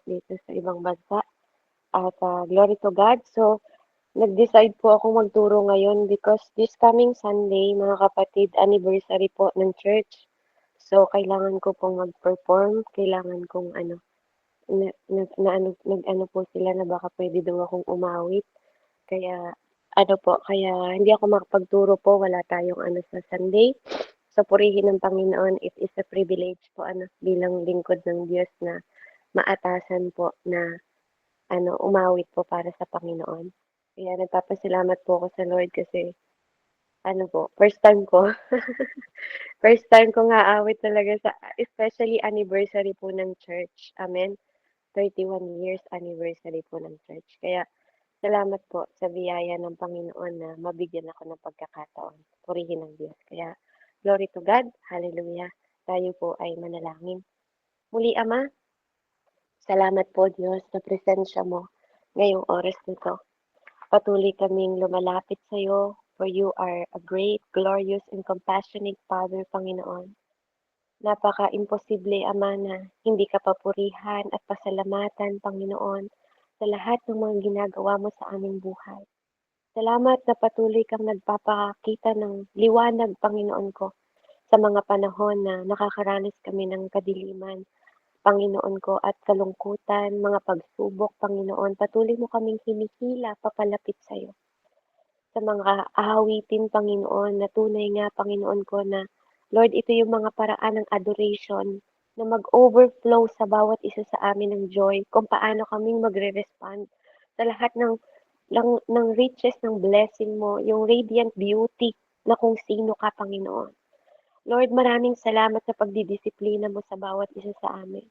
dito sa ibang bansa at glory to God. So, nag-decide po ako magturo ngayon because this coming Sunday, mga kapatid, anniversary po ng church. So, kailangan ko pong mag-perform, kailangan kong nag-ano po sila na baka pwede daw akong umawit. Kaya, kaya hindi ako makapagturo po, wala tayong sa Sunday. So, purihin ng Panginoon, it is a privilege po, bilang lingkod ng Diyos na maatasan po na, umawit po para sa Panginoon. Kaya nagpapasalamat po ako sa Lord kasi, first time ko. First time ko nga awit talaga especially anniversary po ng church. Amen. 31 years anniversary po ng church. Kaya, salamat po sa biyaya ng Panginoon na mabigyan ako ng pagkakataon. Purihin ang Diyos. Kaya, glory to God. Hallelujah. Tayo po ay manalangin. Muli, Ama, salamat po Diyos sa presensya mo ngayong oras nito. Patuloy kaming lumalapit sa iyo, for you are a great, glorious, and compassionate Father, Panginoon. Napaka-imposible, Ama, na hindi ka papurihan at pasalamatan, Panginoon, sa lahat ng mga ginagawa mo sa aming buhay. Salamat na patuloy kang nagpapakita ng liwanag, Panginoon ko, sa mga panahon na nakakaranas kami ng kadiliman, Panginoon ko, at kalungkutan, mga pagsubok, Panginoon. Patuloy mo kaming hinihila papalapit sa iyo. Sa mga ahawitin, Panginoon, na tunay nga, Panginoon ko, na Lord, ito yung mga paraan ng adoration na mag-overflow sa bawat isa sa amin ng joy, kung paano kaming magre-respond sa lahat ng riches ng blessing mo, yung radiant beauty na kung sino ka, Panginoon. Lord, maraming salamat sa pagdidisiplina mo sa bawat isa sa amin.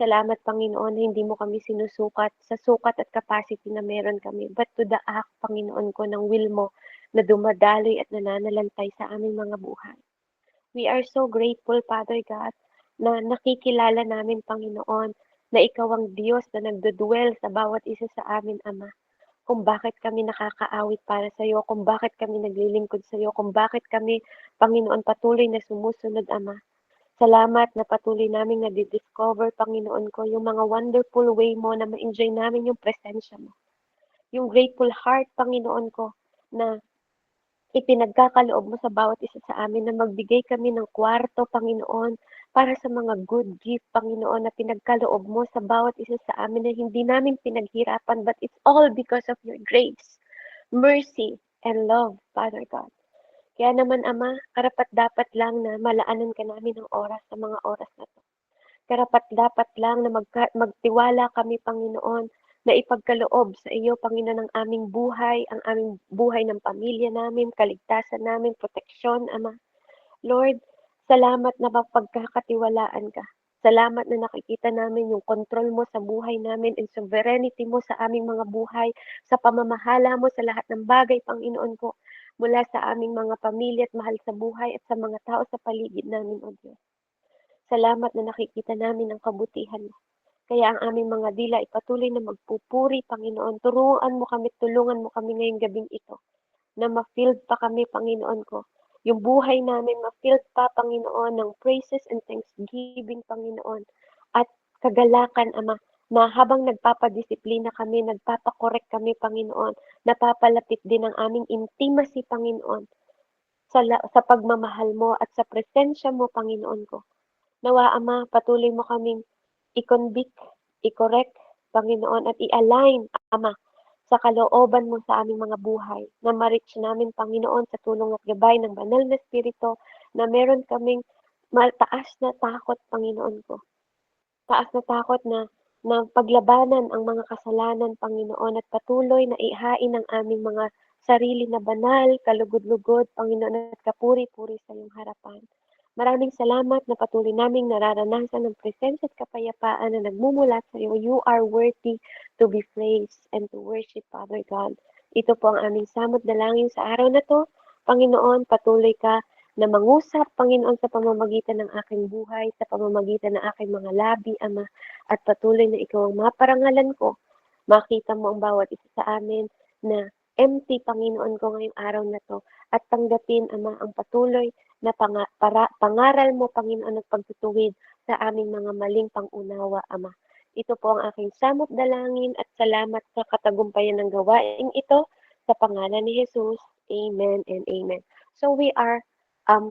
Salamat, Panginoon, na hindi mo kami sinusukat sa sukat at capacity na meron kami, but to the act, Panginoon ko, ng will mo na dumadaloy at nananalantay sa aming mga buhay. We are so grateful, Father God, na nakikilala namin, Panginoon, na Ikaw ang Diyos na nagdudwell sa bawat isa sa amin, Ama. Kung bakit kami nakakaawit para sa iyo, kung bakit kami naglilingkod sa iyo, kung bakit kami, Panginoon, patuloy na sumusunod, Ama. Salamat na patuloy naming nadidiscover, Panginoon ko, yung mga wonderful way mo na ma-enjoy namin yung presensya mo. Yung grateful heart, Panginoon ko, na ipinagkakaloob mo sa bawat isa sa amin na magbigay kami ng kwarto, Panginoon, para sa mga good gift, Panginoon, na pinagkaloob mo sa bawat isa sa amin na hindi namin pinaghirapan, but it's all because of your grace, mercy, and love, Father God. Kaya naman, Ama, karapat-dapat lang na malaanan ka namin ng oras sa mga oras na to. Karapat-dapat lang na magtiwala kami, Panginoon, na ipagkaloob sa iyo, Panginoon, ang aming buhay ng pamilya namin, kaligtasan namin, proteksyon, Ama. Lord, salamat na mapagkakatiwalaan ka. Salamat na nakikita namin yung control mo sa buhay namin and sovereignty mo sa aming mga buhay, sa pamamahala mo sa lahat ng bagay, Panginoon ko, mula sa aming mga pamilya at mahal sa buhay at sa mga tao sa paligid namin, O Diyos. Salamat na nakikita namin ang kabutihan mo. Kaya ang aming mga dila ay patuloy na magpupuri, Panginoon. Tulungan mo kami ngayong gabing ito na ma-filled pa kami, Panginoon ko. Yung buhay namin ma-filled pa, Panginoon, ng praises and thanksgiving, Panginoon. At kagalakan, Ama, na habang nagpapadisiplina kami, nagpapakorek kami, Panginoon, napapalapit din ang aming intimacy, Panginoon, sa pagmamahal mo at sa presensya mo, Panginoon ko. Nawa, Ama, patuloy mo kaming i-convict, i-correct, Panginoon, at i-align, Ama, sa kalooban mo sa aming mga buhay, na ma-reach namin, Panginoon, sa tulong at gabay ng banal na Espiritu, na meron kaming mataas na takot, Panginoon ko. Taas na takot na paglabanan ang mga kasalanan, Panginoon, at patuloy na ihain ang aming mga sarili na banal, kalugod-lugod, Panginoon, at kapuri-puri sa iyong harapan. Maraming salamat na patuloy naming nararanasan ng presensya at kapayapaan na nagmumula sa iyo. You are worthy to be praised and to worship, Father God. Ito po ang aming samot dalangin sa araw na to. Panginoon, patuloy ka na mangusap, Panginoon, sa pamamagitan ng aking buhay, sa pamamagitan ng aking mga labi, Ama, at patuloy na ikaw ang maparangalan ko. Makita mo ang bawat isa sa amin na empty, Panginoon ko, ngayong araw na to, at tanggapin, Ama, ang patuloy na pangaral mo, Panginoon, at pagtutuwid sa aming mga maling pangunawa, Ama. Ito po ang aking samot dalangin at salamat sa katagumpayan ng gawaing ito sa pangalan ni Jesus. Amen and amen. So we are,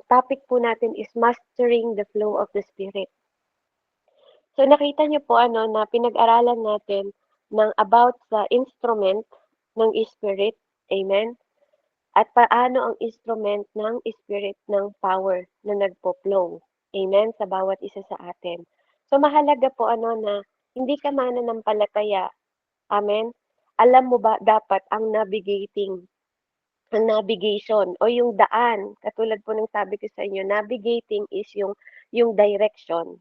topic po natin is mastering the flow of the Spirit. So nakita niyo po na pinag-aralan natin ng about sa instrument ng Spirit. Amen. At paano ang instrument ng Spirit ng power na nagpo-flow. Amen, sa bawat isa sa atin. So mahalaga po na hindi ka mananampalataya. Amen. Alam mo ba dapat ang navigation o yung daan, katulad po ng sabi ko sa inyo, navigating is yung direction,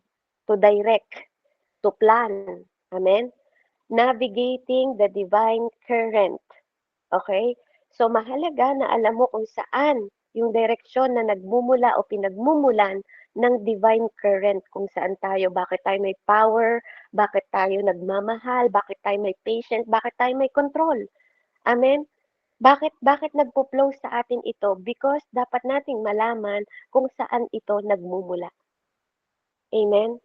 to direct, to plan. Amen. Navigating the divine current. Okay? So mahalaga na alam mo kung saan yung direksyon na nagmumula o pinagmumulan ng divine current, kung saan tayo, bakit tayo may power, bakit tayo nagmamahal, bakit tayo may patience, bakit tayo may control. Amen? Bakit nagpo-flow sa atin ito? Because dapat nating malaman kung saan ito nagmumula. Amen?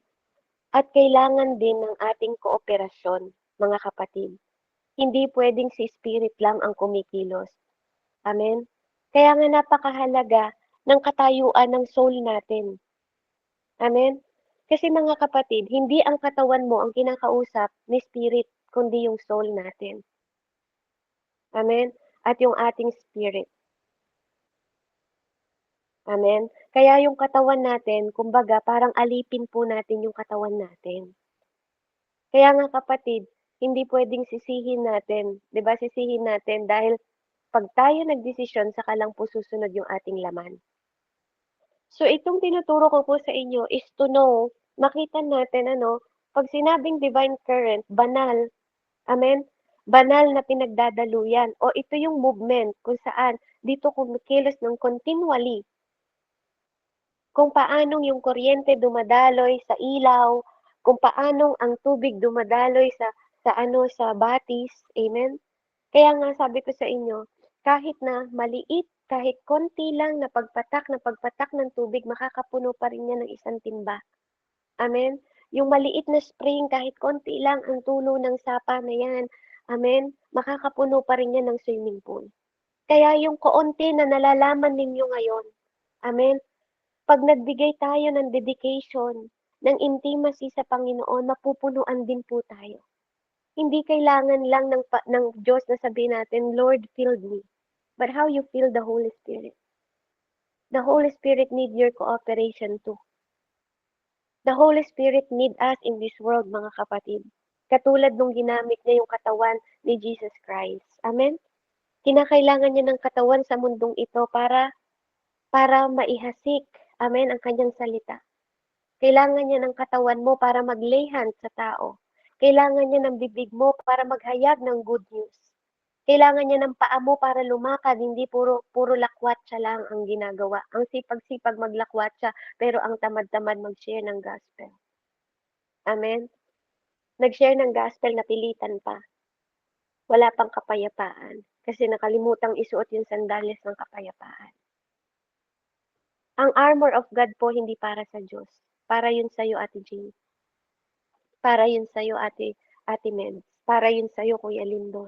At kailangan din ng ating kooperasyon, mga kapatid. Hindi pwedeng si Spirit lang ang kumikilos. Amen? Kaya nga napakahalaga ng katayuan ng soul natin. Amen? Kasi mga kapatid, hindi ang katawan mo ang kinakausap ni Spirit, kundi yung soul natin. Amen? At yung ating spirit. Amen? Kaya yung katawan natin, kumbaga, parang alipin po natin yung katawan natin. Kaya nga kapatid, hindi pwedeng sisihin natin, 'di ba? Sisihin natin dahil pag tayo nagdesisyon saka lang po susunod yung ating laman. So itong tinuturo ko po sa inyo is to know, makita natin pag sinabing divine current, banal, amen? Banal na pinagdadaluyan o ito yung movement kung saan dito kumikilos ng continually kung paanong yung kuryente dumadaloy sa ilaw, kung paanong ang tubig dumadaloy sa batis, amen? Kaya nga sabi ko sa inyo, kahit na maliit, kahit konti lang na pagpatak ng tubig, makakapuno pa rin yan ng isang timba. Amen? Yung maliit na spring, kahit konti lang ang tulo ng sapa na yan, amen? Makakapuno pa rin yan ng swimming pool. Kaya yung kaunti na nalalaman ninyo ngayon, amen? Pag nagbigay tayo ng dedication, ng intimacy sa Panginoon, mapupunuan din po tayo. Hindi kailangan lang ng Diyos na sabihin natin, Lord, fill me. But how you feel the Holy Spirit? The Holy Spirit need your cooperation too. The Holy Spirit need us in this world, mga kapatid. Katulad nung ginamit niya yung katawan ni Jesus Christ. Amen? Kinakailangan niya ng katawan sa mundong ito para maihasik, amen, ang kanyang salita. Kailangan niya ng katawan mo para mag-lay hands sa tao. Kailangan niya ng bibig mo para maghayag ng good news. Kailangan niya ng paa mo para lumakad, hindi puro lakwatsa lang ang ginagawa. Ang sipag-sipag maglakwatsa, pero ang tamad-tamad mag-share ng gospel. Amen? Nag-share ng gospel, napilitan pa. Wala pang kapayapaan. Kasi nakalimutang isuot yung sandales ng kapayapaan. Ang armor of God po hindi para sa Diyos. Para yun sa'yo, Ate Jean. Para yun sa'yo, Ate Meds. Para yun sa'yo, Kuya Lindon.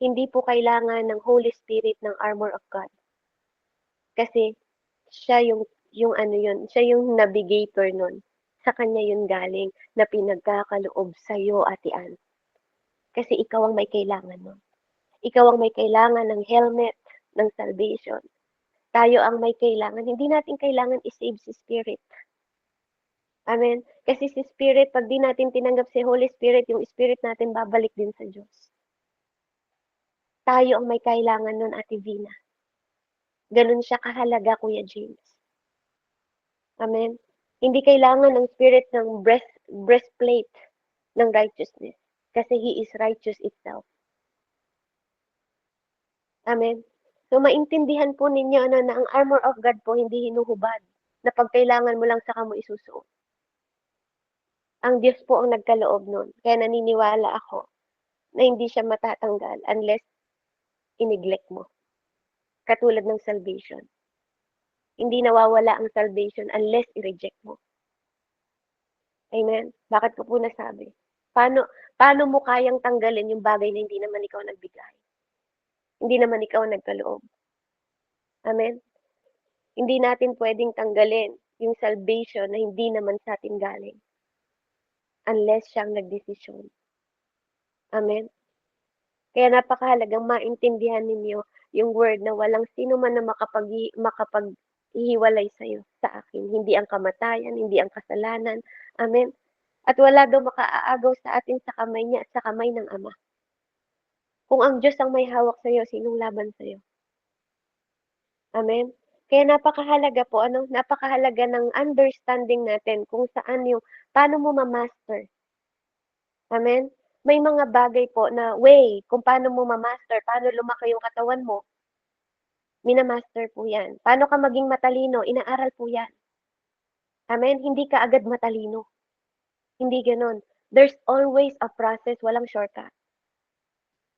Hindi po kailangan ng Holy Spirit ng armor of God. Kasi siya siya yung navigator nun. Sa kanya yun galing na pinagkakaloob sa'yo, Ate Ann. Kasi ikaw ang may kailangan nun. Ikaw ang may kailangan ng helmet ng salvation. Tayo ang may kailangan. Hindi natin kailangan i-save si Spirit. Amen. Kasi si Spirit, pag di natin tinanggap si Holy Spirit, yung Spirit natin babalik din sa Diyos. Tayo ang may kailangan nun, Ate Vina. Ganun siya kahalaga, Kuya James. Amen. Hindi kailangan ng Spirit ng breastplate ng righteousness. Kasi He is righteous itself. Amen. So maintindihan po ninyo na ang armor of God po hindi hinuhubad na pag kailangan mo lang saka mo isusuot. Ang Diyos po ang nagkaloob nun. Kaya naniniwala ako na hindi siya matatanggal unless i-neglect mo. Katulad ng salvation. Hindi nawawala ang salvation unless i-reject mo. Amen? Bakit ko po nasabi? Paano paano mo kayang tanggalin yung bagay na hindi naman ikaw nagbigay, hindi naman ikaw nagkaloob, amen? Hindi natin puwedeng tanggalin yung salvation na hindi naman sa'tin galing, unless siya ang nagdesisyon, amen? Kaya napakahalagang maintindihan ninyo yung word na walang sino man na makapaghihiwalay sa'yo sa akin, hindi ang kamatayan, hindi ang kasalanan, amen? At wala daw makaaagaw sa atin sa kamay niya at sa kamay ng Ama. Kung ang Diyos ang may hawak sa'yo, sinong laban sa'yo? Amen? Kaya napakahalaga po ano, napakahalaga ng understanding natin kung saan yung paano mo ma-master. Amen? May mga bagay po na way kung paano mo ma-master, paano lumaki yung katawan mo, mina-master po 'yan. Paano ka maging matalino, inaaral po 'yan. Amen? Hindi ka agad matalino, hindi gano'n. There's always a process, walang shortcut.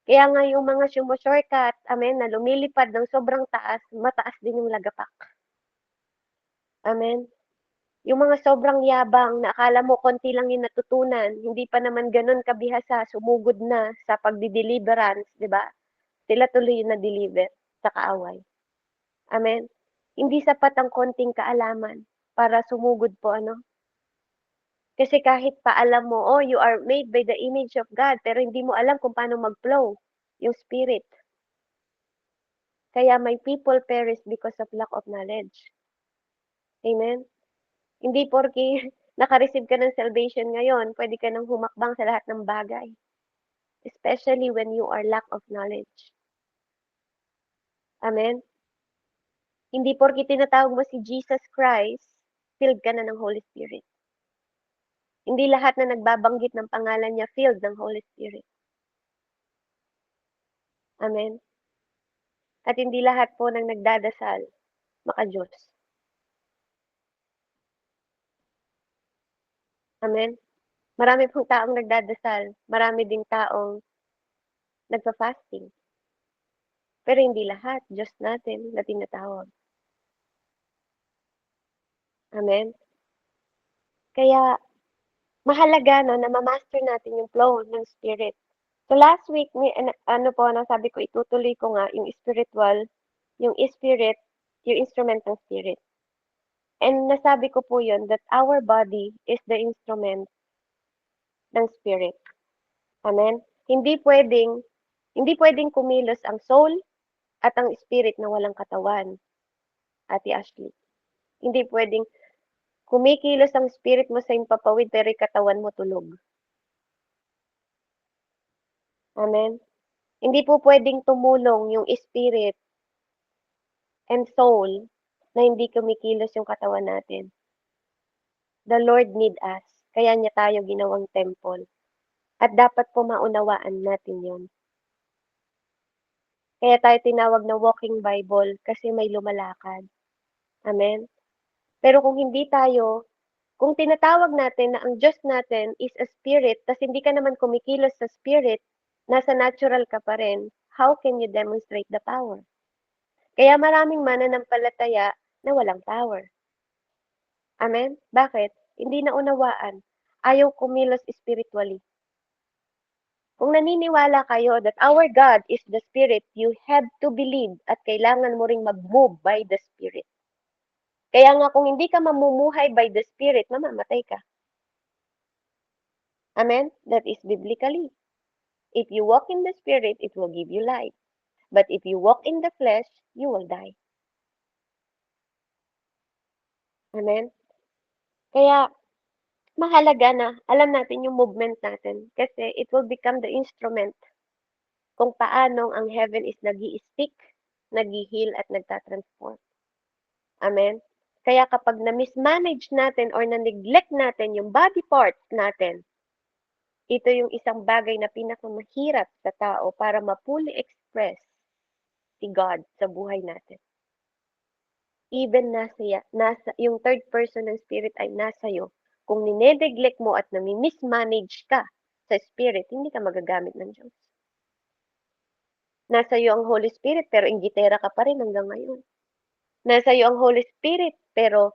Kaya nga yung mga sumo-shortcut, amen, na lumilipad ng sobrang taas, mataas din yung lagapak. Amen? Yung mga sobrang yabang na akala mo konti lang yung natutunan, hindi pa naman gano'n kabihasa, sumugod na sa pagde-deliverance, 'di ba? Sila tuloy yung na-deliver sa kaaway. Amen? Hindi sapat ang konting kaalaman para sumugod po ano, kasi kahit pa alam mo, oh, you are made by the image of God, pero hindi mo alam kung paano mag-flow yung spirit. Kaya may people perish because of lack of knowledge. Amen? Hindi porke naka-receive ka ng salvation ngayon, pwede ka nang humakbang sa lahat ng bagay. Especially when you are lack of knowledge. Amen? Hindi porke tinatawag mo si Jesus Christ, filled ka na ng Holy Spirit. Hindi lahat na nagbabanggit ng pangalan niya filled ng Holy Spirit. Amen? At hindi lahat po ng nagdadasal maka-Diyos. Amen? Marami pong taong nagdadasal, marami ding taong nagfa-fasting. Pero hindi lahat Diyos natin na tinatawag. Amen? Kaya mahalaga 'no na ma-master natin yung flow ng spirit. So last week ano po nasabi ko itutuloy ko nga yung spiritual, yung spirit, yung instrument ng spirit. And nasabi ko po yun that our body is the instrument ng spirit. Amen? Hindi puwedeng kumilos ang soul at ang spirit na walang katawan, Ate Ashley. Hindi puwedeng kumikilos ang spirit mo sa himpapawid pero yung katawan mo tulog. Amen? Hindi po puwedeng tumulong yung spirit and soul na hindi kumikilos yung katawan natin. The Lord need us, kaya niya tayo ginawang temple at dapat po maunawaan natin yon. Kaya tayo tinawag na walking Bible kasi may lumalakad. Amen? Pero kung tinatawag natin na ang Diyos natin is a spirit, tas hindi ka naman kumikilos sa spirit, nasa natural ka pa rin, how can you demonstrate the power? Kaya maraming mananampalataya na walang power. Amen? Bakit? Hindi naunawaan. Ayaw kumilos spiritually. Kung naniniwala kayo that our God is the Spirit, you have to believe at kailangan mo ring mag-move by the Spirit. Kaya nga kung hindi ka mamumuhay by the Spirit, mamamatay ka. Amen? That is biblically. If you walk in the Spirit, it will give you life. But if you walk in the flesh, you will die. Amen? Kaya mahalaga na alam natin yung movement natin kasi it will become the instrument kung paano ang heaven is nag-i-stick, nag-i-heal at nagtatransform. Amen? Kaya kapag na-mismanage natin or na-neglect natin yung body parts natin, ito yung isang bagay na pinakamahirap sa tao para ma-fully express si God sa buhay natin. Even yung third person ng spirit ay nasa iyo. Kung nineneglect mo at nami-mismanage ka sa spirit, hindi ka magagamit ng Diyos. Nasa iyo ang Holy Spirit pero inggitera ka pa rin hanggang ngayon. Nasa iyo ang Holy Spirit pero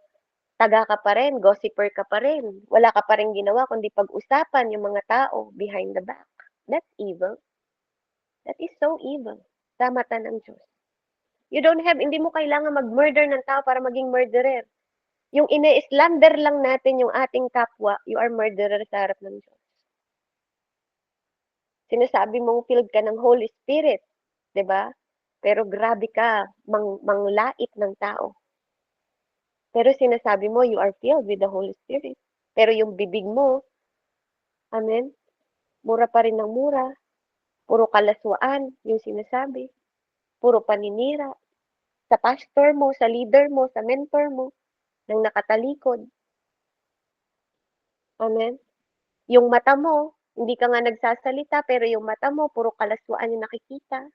taga ka pa rin, gossiper ka pa rin. Wala ka pa rin ginawa kundi pag-usapan yung mga tao behind the back. That's evil. That is so evil sa mata ng Diyos. Hindi mo kailangan mag-murder ng tao para maging murderer. Yung ine-slander lang natin yung ating kapwa, you are murderer sa harap ng Diyos. Sinasabi mong filled ka ng Holy Spirit, 'di ba? Pero grabe ka, manglait ng tao. Pero sinasabi mo, you are filled with the Holy Spirit. Pero yung bibig mo, amen, mura pa rin ng mura, puro kalaswaan yung sinasabi, puro paninira, sa pastor mo, sa leader mo, sa mentor mo, ng nakatalikod. Amen. Yung mata mo, hindi ka nga nagsasalita, pero yung mata mo, puro kalaswaan yung nakikita.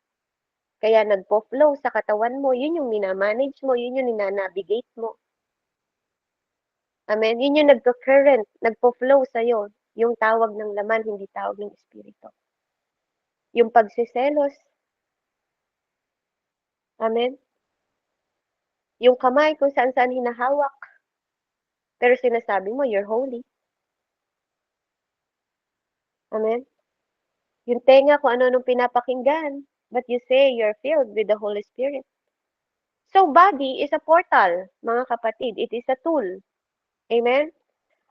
Kaya nagpo-flow sa katawan mo, yun yung minamanage mo, yun yung ninanavigate mo. Amen? Yun yung nagka-current, nagpo-flow sa'yo. Yung tawag ng laman, hindi tawag ng espiritu. Yung pagsiselos. Amen? Yung kamay kung saan-saan hinahawak. Pero sinasabi mo, you're holy. Amen? Yung tenga kung ano-anong pinapakinggan. But you say you're filled with the Holy Spirit. So body is a portal, mga kapatid. It is a tool. Amen?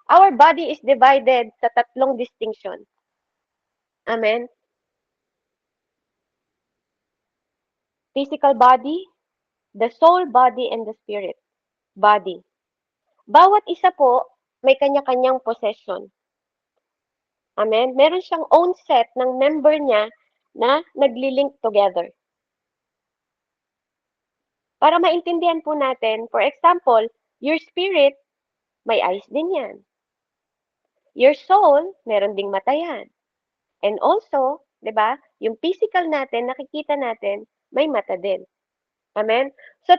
Our body is divided sa tatlong distinction. Amen? Physical body, the soul body, and the spirit body. Bawat isa po, may kanya-kanyang possession. Amen? Meron siyang own set ng member niya na nagli-link together. Para maintindihan po natin, for example, your spirit, may eyes din yan. Your soul, meron ding mata yan. And also, 'di ba, yung physical natin, nakikita natin, may mata din. Amen? So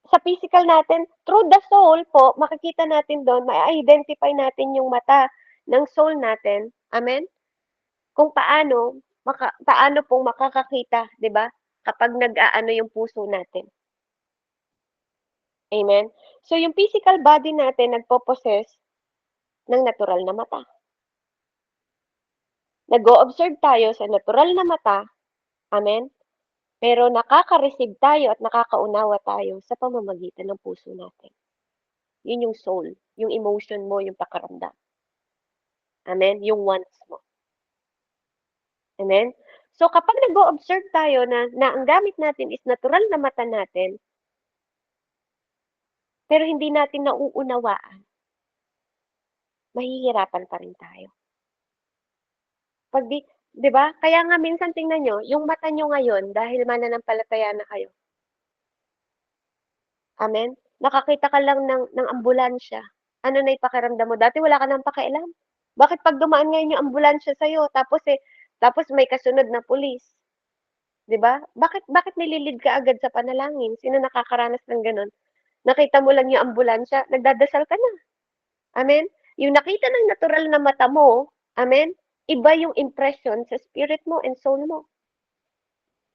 sa physical natin, through the soul po, makikita natin doon, ma-identify natin yung mata ng soul natin. Amen? Kung paano pong makakakita, 'di ba? Kapag nag-aano yung puso natin. Amen? So yung physical body natin nagpo-possess ng natural na mata. Nag-o-observe tayo sa natural na mata, amen? Pero nakaka-receive tayo at nakakaunawa tayo sa pamamagitan ng puso natin. Yun yung soul, yung emotion mo, yung pakiramdam. Amen? Yung wants mo. Amen? So kapag nag-o-observe tayo na ang gamit natin is natural na mata natin, pero hindi natin nauunawaan, mahihirapan pa rin tayo. Pag di ba? Kaya nga minsan tingnan nyo, yung mata nyo ngayon, dahil mananampalataya na kayo. Amen? Nakakita ka lang ng ambulansya. Ano na ipakiramdam mo? Dati wala ka nang pakialam. Bakit pag dumaan ngayon yung ambulansya sa'yo, tapos may kasunod na pulis? 'Di ba? Bakit nililid ka agad sa panalangin? Sino nakakaranas ng gano'n? Nakita mo lang yung ambulansya, nagdadasal ka na. Amen? Yung nakita ng natural na mata mo, amen? Iba yung impression sa spirit mo and soul mo.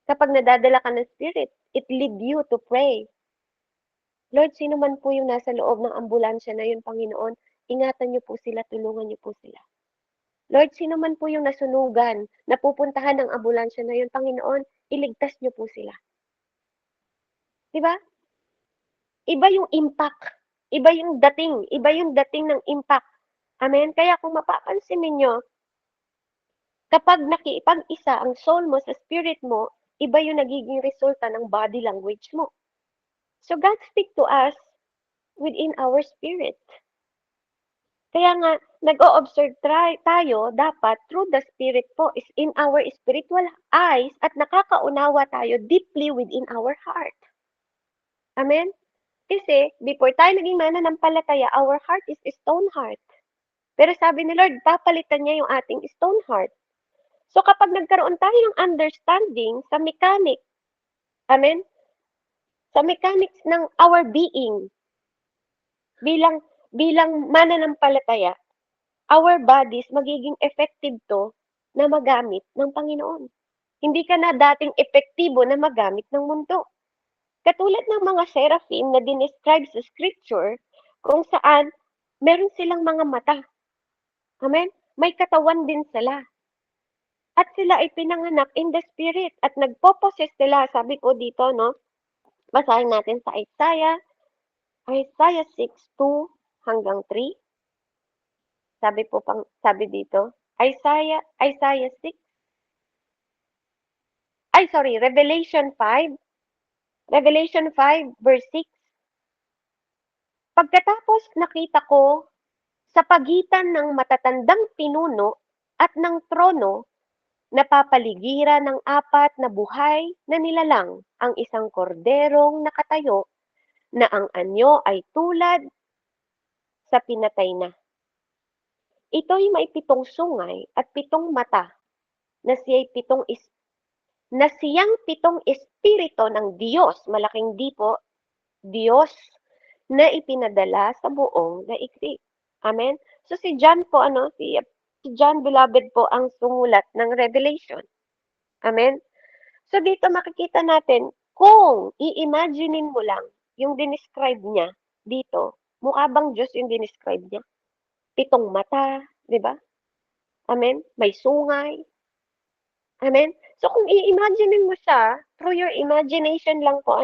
Kapag nadadala ka ng spirit, it lead you to pray. Lord, sino man po yung nasa loob ng ambulansya na yun, Panginoon, ingatan niyo po sila, tulungan niyo po sila. Lord, sino man po yung nasunugan, napupuntahan ng ambulansya na yun, Panginoon, iligtas niyo po sila. Diba? Iba yung impact. Iba yung dating ng impact. Amen? Kaya kung mapapansin ninyo, kapag nakipag-isa ang soul mo sa spirit mo, iba yung nagiging resulta ng body language mo. So God speak to us within our spirit. Kaya nga, nag-o-observe tayo dapat through the Spirit po is in our spiritual eyes at nakakaunawa tayo deeply within our heart. Amen? Kasi, before tayo naging mananampalataya, our heart is a stone heart. Pero sabi ni Lord, papalitan niya yung ating stone heart. So kapag nagkaroon tayo ng understanding sa mechanic, amen? Sa mechanics ng our being, bilang mananampalataya, our bodies magiging effective to na magamit ng Panginoon. Hindi ka na dating epektibo na magamit ng mundo. Katulad ng mga seraphim na dinescribe sa scripture, kung saan meron silang mga mata. Amen? May katawan din sila. At sila ay pinanganak in the spirit at nagpo-possess sila. Sabi ko dito, no? Basahin natin sa Isaiah 6:2 hanggang 3. Sabi dito, Isaiah 6, Revelation 5 verse 6. Pagkatapos nakita ko sa pagitan ng matatandang pinuno at ng trono, napapaligiran ng apat na buhay na nilalang ang isang korderong nakatayo na ang anyo ay tulad sa pinatay na. Ito'y may 7 sungay at 7 mata na siyang 7 espiritu ng Diyos, malaking D po, Diyos, na ipinadala sa buong daigdig. Amen? So si John po, si John beloved po ang sumulat ng Revelation. Amen? So dito makikita natin, kung i-imaginein mo lang yung dinescribe niya dito, mukha bang Diyos yung dinescribe niya? 7 mata, di ba? Amen? May sungay. Amen? So kung i-imaginein mo siya, through your imagination lang po,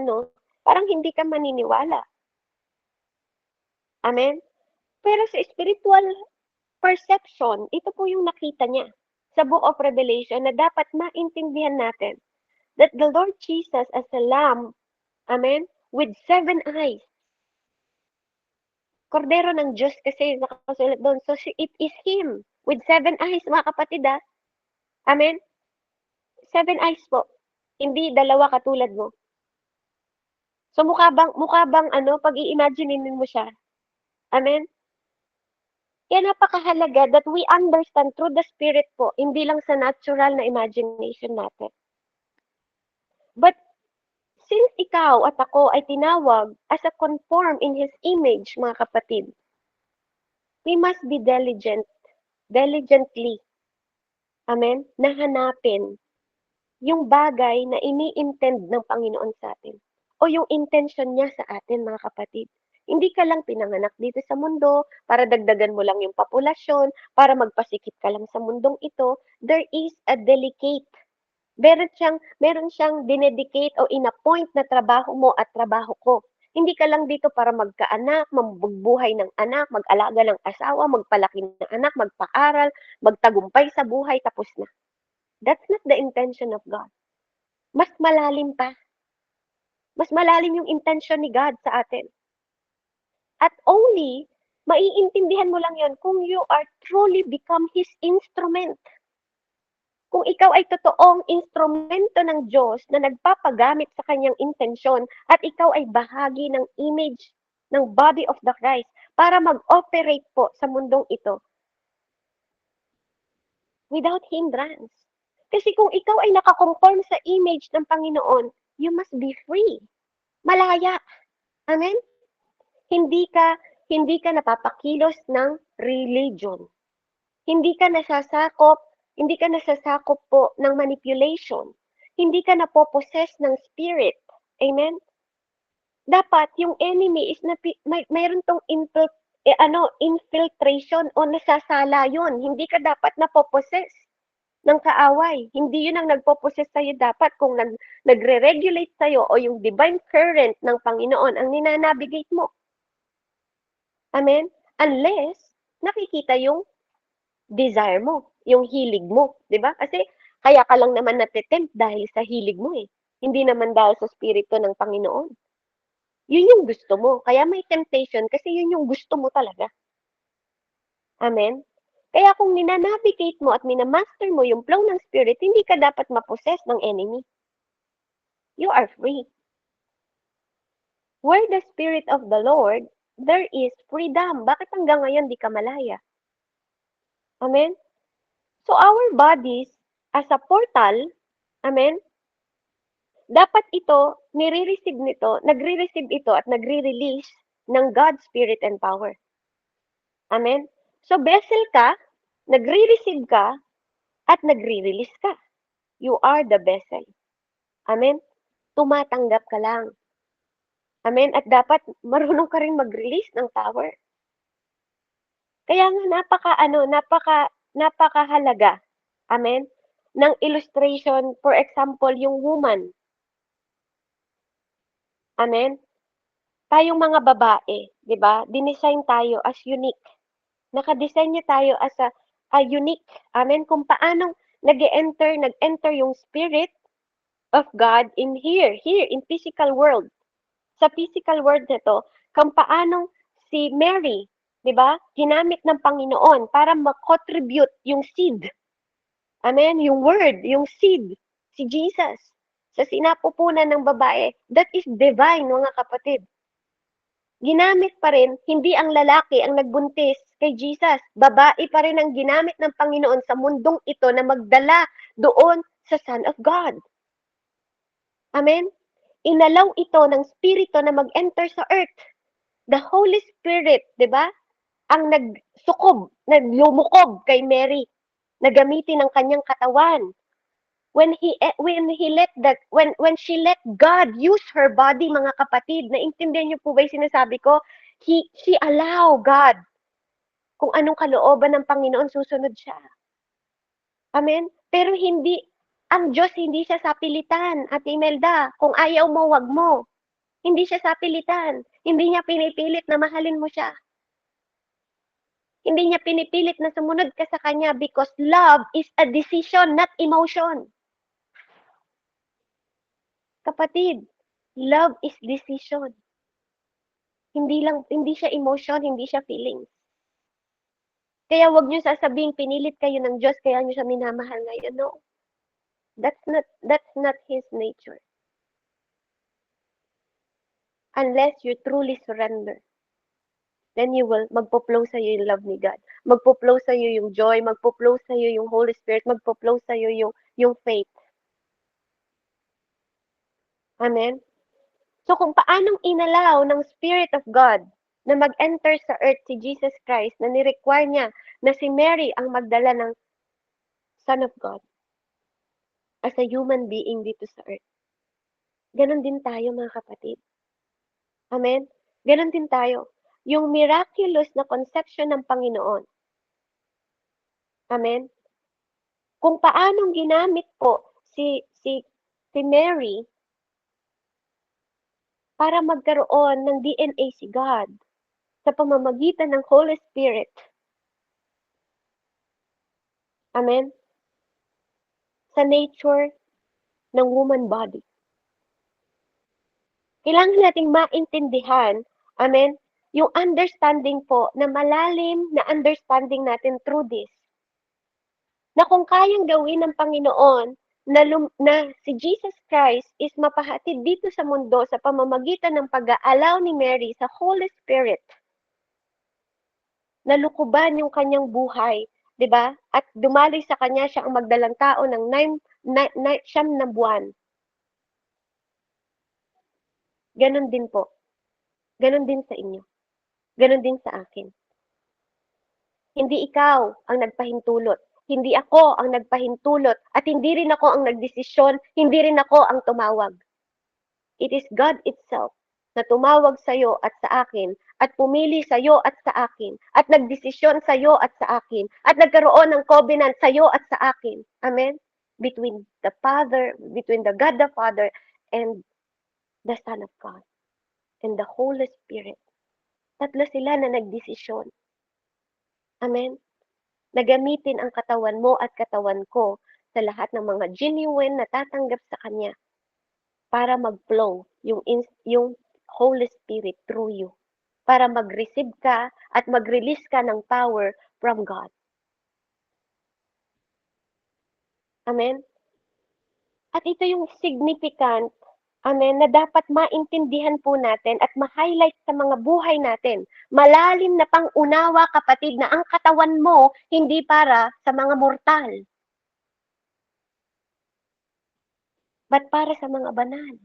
parang hindi ka maniniwala. Amen? Pero sa spiritual perception, ito po yung nakita niya sa Book of Revelation na dapat maintindihan natin that the Lord Jesus as a lamb, amen, with 7 eyes. Kordero ng Diyos kasi nakasulat doon. So it is Him with 7 eyes, mga kapatid. Amen? 7 eyes po. Hindi dalawa katulad mo. So mukha bang pag i-imaginein mo siya. Amen? Kaya napakahalaga that we understand through the Spirit po, hindi lang sa natural na imagination natin. But since ikaw at ako ay tinawag as a conform in His image, mga kapatid, we must be diligently, amen, na hanapin yung bagay na ini-intend ng Panginoon sa atin. O yung intention niya sa atin, mga kapatid. Hindi ka lang pinanganak dito sa mundo para dagdagan mo lang yung populasyon, para magpasikip ka lang sa mundong ito. There is a delicate, meron siyang dinedicate o inappoint na trabaho mo at trabaho ko. Hindi ka lang dito para magkaanak, magbuhay ng anak, mag-alaga ng asawa, magpalaki ng anak, magpaaral, magtagumpay sa buhay, tapos na. That's not the intention of God. Mas malalim pa. Mas malalim yung intention ni God sa atin. At only, maiintindihan mo lang yon kung you are truly become His instrument. Kung ikaw ay totoong instrumento ng Diyos na nagpapagamit sa kanyang intensyon at ikaw ay bahagi ng image ng body of the Christ para mag-operate po sa mundong ito without hindrance. Kasi kung ikaw ay nakakonform sa image ng Panginoon, you must be free. Malaya. Amen? Hindi ka napapakilos ng religion. Hindi ka nasasakop po ng manipulation. Hindi ka napopossess ng spirit. Amen? Dapat yung enemy is mayroon tong infiltration o nasasala yun. Hindi ka dapat napopossess ng kaaway. Hindi yun ang nagpo-possess sa'yo dapat kung nagre-regulate sa'yo o yung divine current ng Panginoon ang ninanavigate mo. Amen? Unless nakikita yung desire mo, yung hilig mo, 'di ba? Kasi kaya ka lang naman nate-tempt dahil sa hilig mo eh. Hindi naman dahil sa spirito ng Panginoon. Yun yung gusto mo. Kaya may temptation kasi yun yung gusto mo talaga. Amen? Kaya kung ninanavigate mo at minamaster mo yung flow ng spirit, hindi ka dapat mapossess ng enemy. You are free. Where the Spirit of the Lord, there is freedom. Bakit hanggang ngayon di ka malaya? Amen? So our bodies, as a portal, amen, dapat ito, nagre-receive ito at nagre-release ng God's Spirit and power. Amen? So vessel ka, nagre-receive ka, at nagre-release ka. You are the vessel. Amen? Tumatanggap ka lang. Amen? At dapat marunong ka rin mag-release ng power. Kaya nga napakahalaga, amen, ng illustration, for example, yung woman, amen? Tayong mga babae, 'di ba, dinesign tayo as unique. Naka-design niya tayo as a unique, amen, kung paanong nag-enter yung spirit of God here in physical world. Sa physical world na 'to, kung paanong si Mary, 'di ba, ginamit ng Panginoon para ma-contribute yung seed. Amen, yung word, yung seed, si Jesus, sa sinapupunan ng babae, that is divine, mga kapatid. Ginamit pa rin, hindi ang lalaki ang nagbuntis kay Jesus. Babae pa rin ang ginamit ng Panginoon sa mundong ito na magdala doon sa Son of God. Amen? Inalaw ito ng Spirito na mag-enter sa earth. The Holy Spirit, di ba? Ang naglumukob kay Mary, na gamitin ang kanyang katawan. When she let God use her body, mga kapatid, naintindihan niyo po ba 'yung sinasabi ko? She allow God. Kung anong kalooban ng Panginoon, susunod siya. Amen? Pero ang Diyos hindi siya sapilitan, Ate Imelda. Kung ayaw mo, wag mo. Hindi siya sapilitan. Hindi niya pinipilit na mahalin mo siya. Hindi niya pinipilit na sumunod ka sa kanya because love is a decision, not emotion. Kapatid, love is decision. Hindi siya emotion, hindi siya feelings. Kaya wag niyo sasabing pinilit kayo ng Diyos kaya niyo siya minamahal ngayon. No. That's not his nature. Unless you truly surrender. Then magpo-flow sa iyo yung love ni God. Magpo-flow sa iyo yung joy, magpo-flow sa iyo yung Holy Spirit, magpo-flow sa iyo yung faith. Amen. So kung paanong inalaw ng Spirit of God na mag-enter sa earth si Jesus Christ, na ni-require niya na si Mary ang magdala ng Son of God as a human being dito sa earth. Ganon din tayo, mga kapatid. Amen? Ganon din tayo. Yung miraculous na conception ng Panginoon. Amen? Kung paanong ginamit po si Mary para magkaroon ng DNA si God sa pamamagitan ng Holy Spirit. Amen? Sa nature ng woman body. Kailangan nating maintindihan, amen, yung understanding po na malalim na understanding natin through this. Na kung kayang gawin ng Panginoon na si Jesus Christ is mapahatid dito sa mundo sa pamamagitan ng pag-aalaw ni Mary sa Holy Spirit, na lukuban yung kanyang buhay, 'di ba? At dumaloy sa kanya siya ang magdalang tao ng 9 na buwan. Ganon din po. Ganon din sa inyo. Ganon din sa akin. Hindi ikaw ang nagpahintulot. Hindi ako ang nagpahintulot. At hindi rin ako ang nagdesisyon. Hindi rin ako ang tumawag. It is God itself na tumawag sa iyo at sa akin at pumili sa iyo at sa akin at nagdesisyon sa iyo at sa akin at nagkaroon ng covenant sa iyo at sa akin. Amen? Between the God the Father and the Son of God and the Holy Spirit. Tatlo sila na nagdesisyon. Amen? Nagamitin ang katawan mo at katawan ko sa lahat ng mga genuine na tatanggap sa Kanya para mag-flow yung Holy Spirit through you. Para mag-receive ka at mag-release ka ng power from God. Amen? At ito yung significant, amen, na dapat maintindihan po natin at ma-highlight sa mga buhay natin. Malalim na pang-unawa, kapatid, na ang katawan mo hindi para sa mga mortal, but para sa mga banal.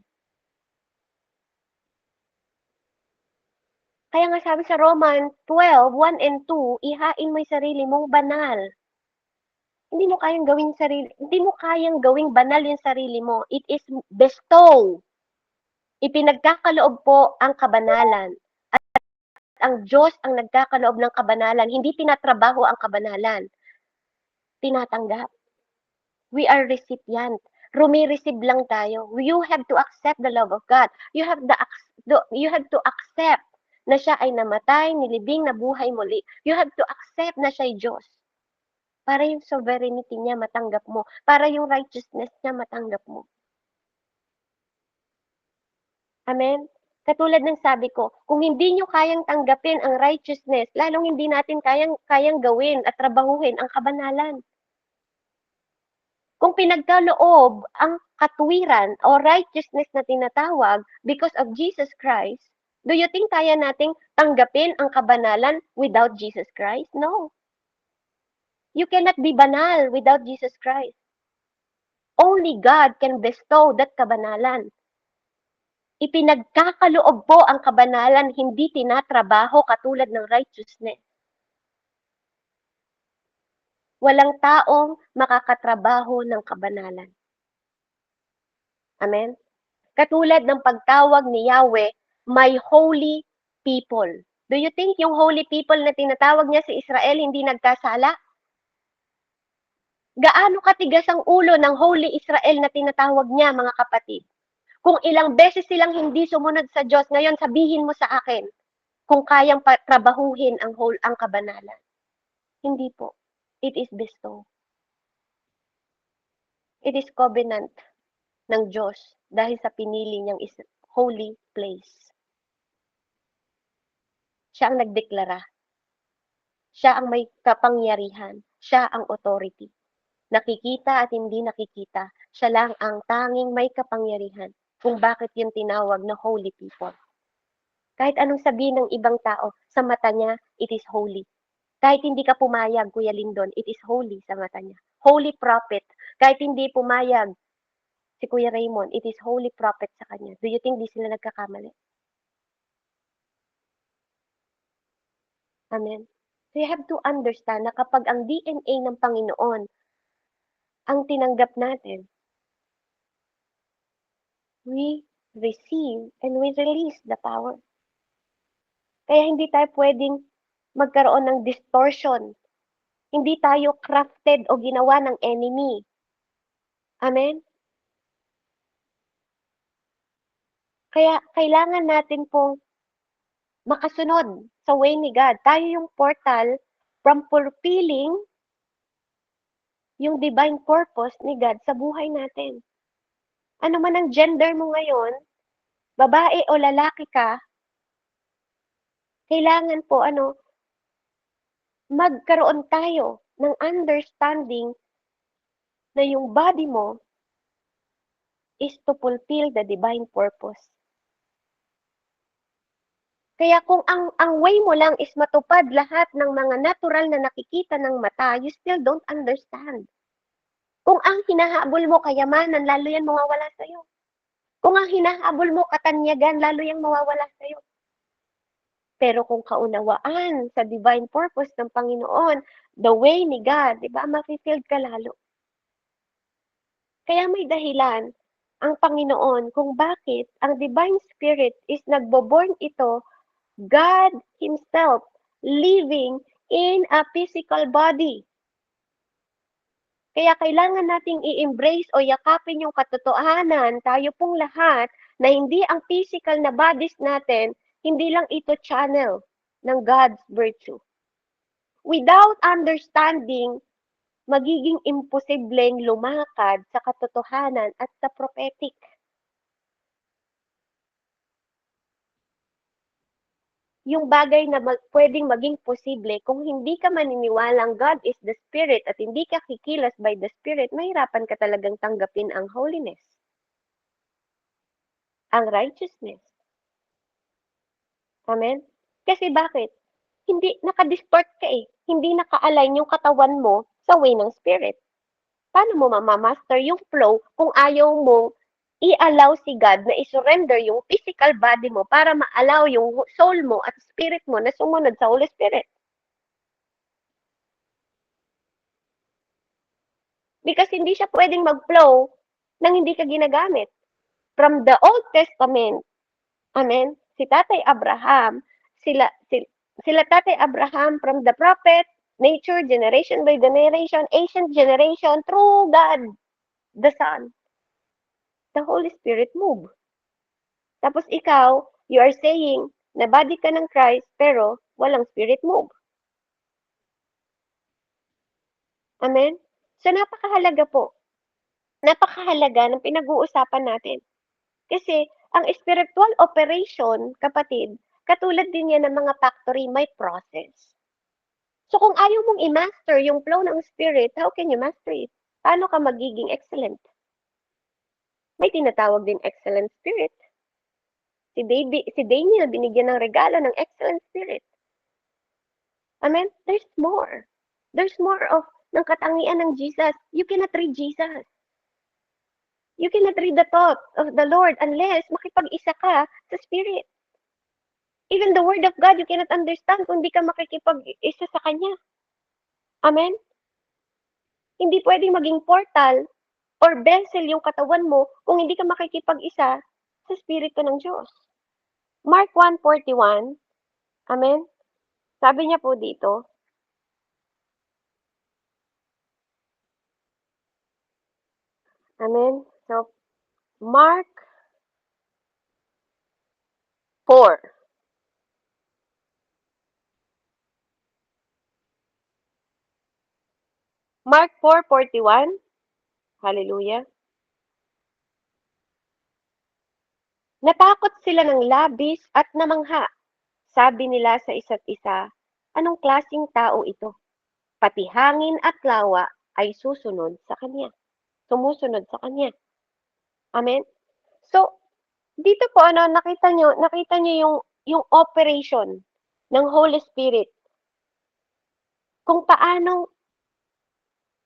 Kaya nga sabi sa Romans 12:1 and 2, ihain mo yung sarili mong banal. Hindi mo kayang gawing banal yung sarili mo. It is bestow. Ipinagkakaloob po ang kabanalan at ang Diyos ang nagkakaloob ng kabanalan, hindi tinatrabaho ang kabanalan, tinatanggap. We are recipient. Rumi-receive lang tayo. You have to accept the love of God. You have to accept na siya ay namatay, nilibing, nabuhay muli. You have to accept na siya ay Diyos. Para yung sovereignty niya matanggap mo. Para yung righteousness niya matanggap mo. Amen? Katulad ng sabi ko, kung hindi nyo kayang tanggapin ang righteousness, lalong hindi natin kayang gawin at trabahuhin ang kabanalan. Kung pinagkaloob ang katwiran o righteousness na tinatawag because of Jesus Christ, do you think kaya nating tanggapin ang kabanalan without Jesus Christ? No. You cannot be banal without Jesus Christ. Only God can bestow that kabanalan. Ipinagkakaloob po ang kabanalan, hindi tinatrabaho katulad ng righteousness. Walang taong makakatrabaho ng kabanalan. Amen? Katulad ng pagtawag ni Yahweh, my holy people. Do you think yung holy people na tinatawag niya sa Israel hindi nagkasala? Gaano katigas ang ulo ng holy Israel na tinatawag niya, mga kapatid? Kung ilang beses silang hindi sumunod sa Diyos, ngayon sabihin mo sa akin kung kayang trabahuhin ang kabanalan. Hindi po. It is bestow. It is covenant ng Diyos dahil sa pinili niyang holy place. Siya ang nagdeklara. Siya ang may kapangyarihan. Siya ang authority. Nakikita at hindi nakikita. Siya lang ang tanging may kapangyarihan kung bakit yung tinawag na holy people. Kahit anong sabihin ng ibang tao, sa mata niya, it is holy. Kahit hindi ka pumayag, Kuya Lindon, it is holy sa mata niya. Holy prophet. Kahit hindi pumayag si Kuya Raymond, it is holy prophet sa kanya. Do you think di sila nagkakamali? Amen. So you have to understand na kapag ang DNA ng Panginoon ang tinanggap natin, we receive and we release the power. Kaya hindi tayo pwedeng magkaroon ng distortion. Hindi tayo crafted o ginawa ng enemy. Amen? Kaya kailangan natin pong makasunod sa way ni God. Tayo yung portal from fulfilling yung divine purpose ni God sa buhay natin. Ano man ang gender mo ngayon, babae o lalaki ka, kailangan po magkaroon tayo ng understanding na yung body mo is to fulfill the divine purpose. Kaya kung ang way mo lang is matupad lahat ng mga natural na nakikita ng mata, you still don't understand. Kung ang hinahabol mo kayamanan, lalo yan mawawala sa'yo. Kung ang hinahabol mo katanyagan, lalo yang mawawala sa'yo. Pero kung kaunawaan sa divine purpose ng Panginoon, the way ni God, di ba, ma-fulfilled ka lalo. Kaya may dahilan ang Panginoon kung bakit ang divine spirit is nagbo-born ito, God Himself living in a physical body. Kaya kailangan nating i-embrace o yakapin yung katotohanan, tayo pong lahat, na hindi ang physical na bodies natin, hindi lang ito channel ng God's virtue. Without understanding, magiging imposibleng lumakad sa katotohanan at sa prophetic. Yung bagay na pwedeng maging posible, kung hindi ka maniniwalang God is the Spirit at hindi ka kikilos by the Spirit, mahirapan ka talagang tanggapin ang holiness, ang righteousness. Amen? Kasi bakit? Hindi, nakadistort ka eh. Hindi naka-align yung katawan mo sa way ng Spirit. Paano mo mamamaster yung flow kung ayaw mo i-allow si God na i-surrender yung physical body mo para ma-allow yung soul mo at spirit mo na sumunod sa Holy Spirit? Because hindi siya pwedeng mag-flow nang hindi ka ginagamit. From the Old Testament Amen? Si Tatay Abraham, sila Tatay Abraham from the prophet, nature, generation by generation, ancient generation, through God, the Son, the Holy Spirit move. Tapos ikaw, you are saying na body ka ng Christ, pero walang Spirit move. Amen? So, napakahalaga po. Napakahalaga ng pinag-uusapan natin. Kasi, ang spiritual operation, kapatid, katulad din yan ng mga factory, may process. So, kung ayaw mong i-master yung flow ng Spirit, how can you master it? Paano ka magiging excellent? May tinatawag din excellent spirit. Si Daniel, binigyan ng regalo ng excellent spirit. Amen? There's more. There's more of ng katangian ng Jesus. You cannot read Jesus. You cannot read the thoughts of the Lord unless makipag-isa ka sa Spirit. Even the Word of God, you cannot understand kung di ka makikipag-isa sa Kanya. Amen? Hindi pwedeng maging portal or vessel yung katawan mo kung hindi ka makikipag-isa sa Espiritu ng Diyos. Mark 1:41, amen? Sabi niya po dito, amen? So, Mark 4. Mark 4:41. Hallelujah. Natakot sila ng labis at namangha. Sabi nila sa isa't isa, anong klaseng tao ito? Pati hangin at lawa ay susunod sa kanya. Sumusunod sa kanya. Amen? So, dito po nakita nyo yung operation ng Holy Spirit. Kung paano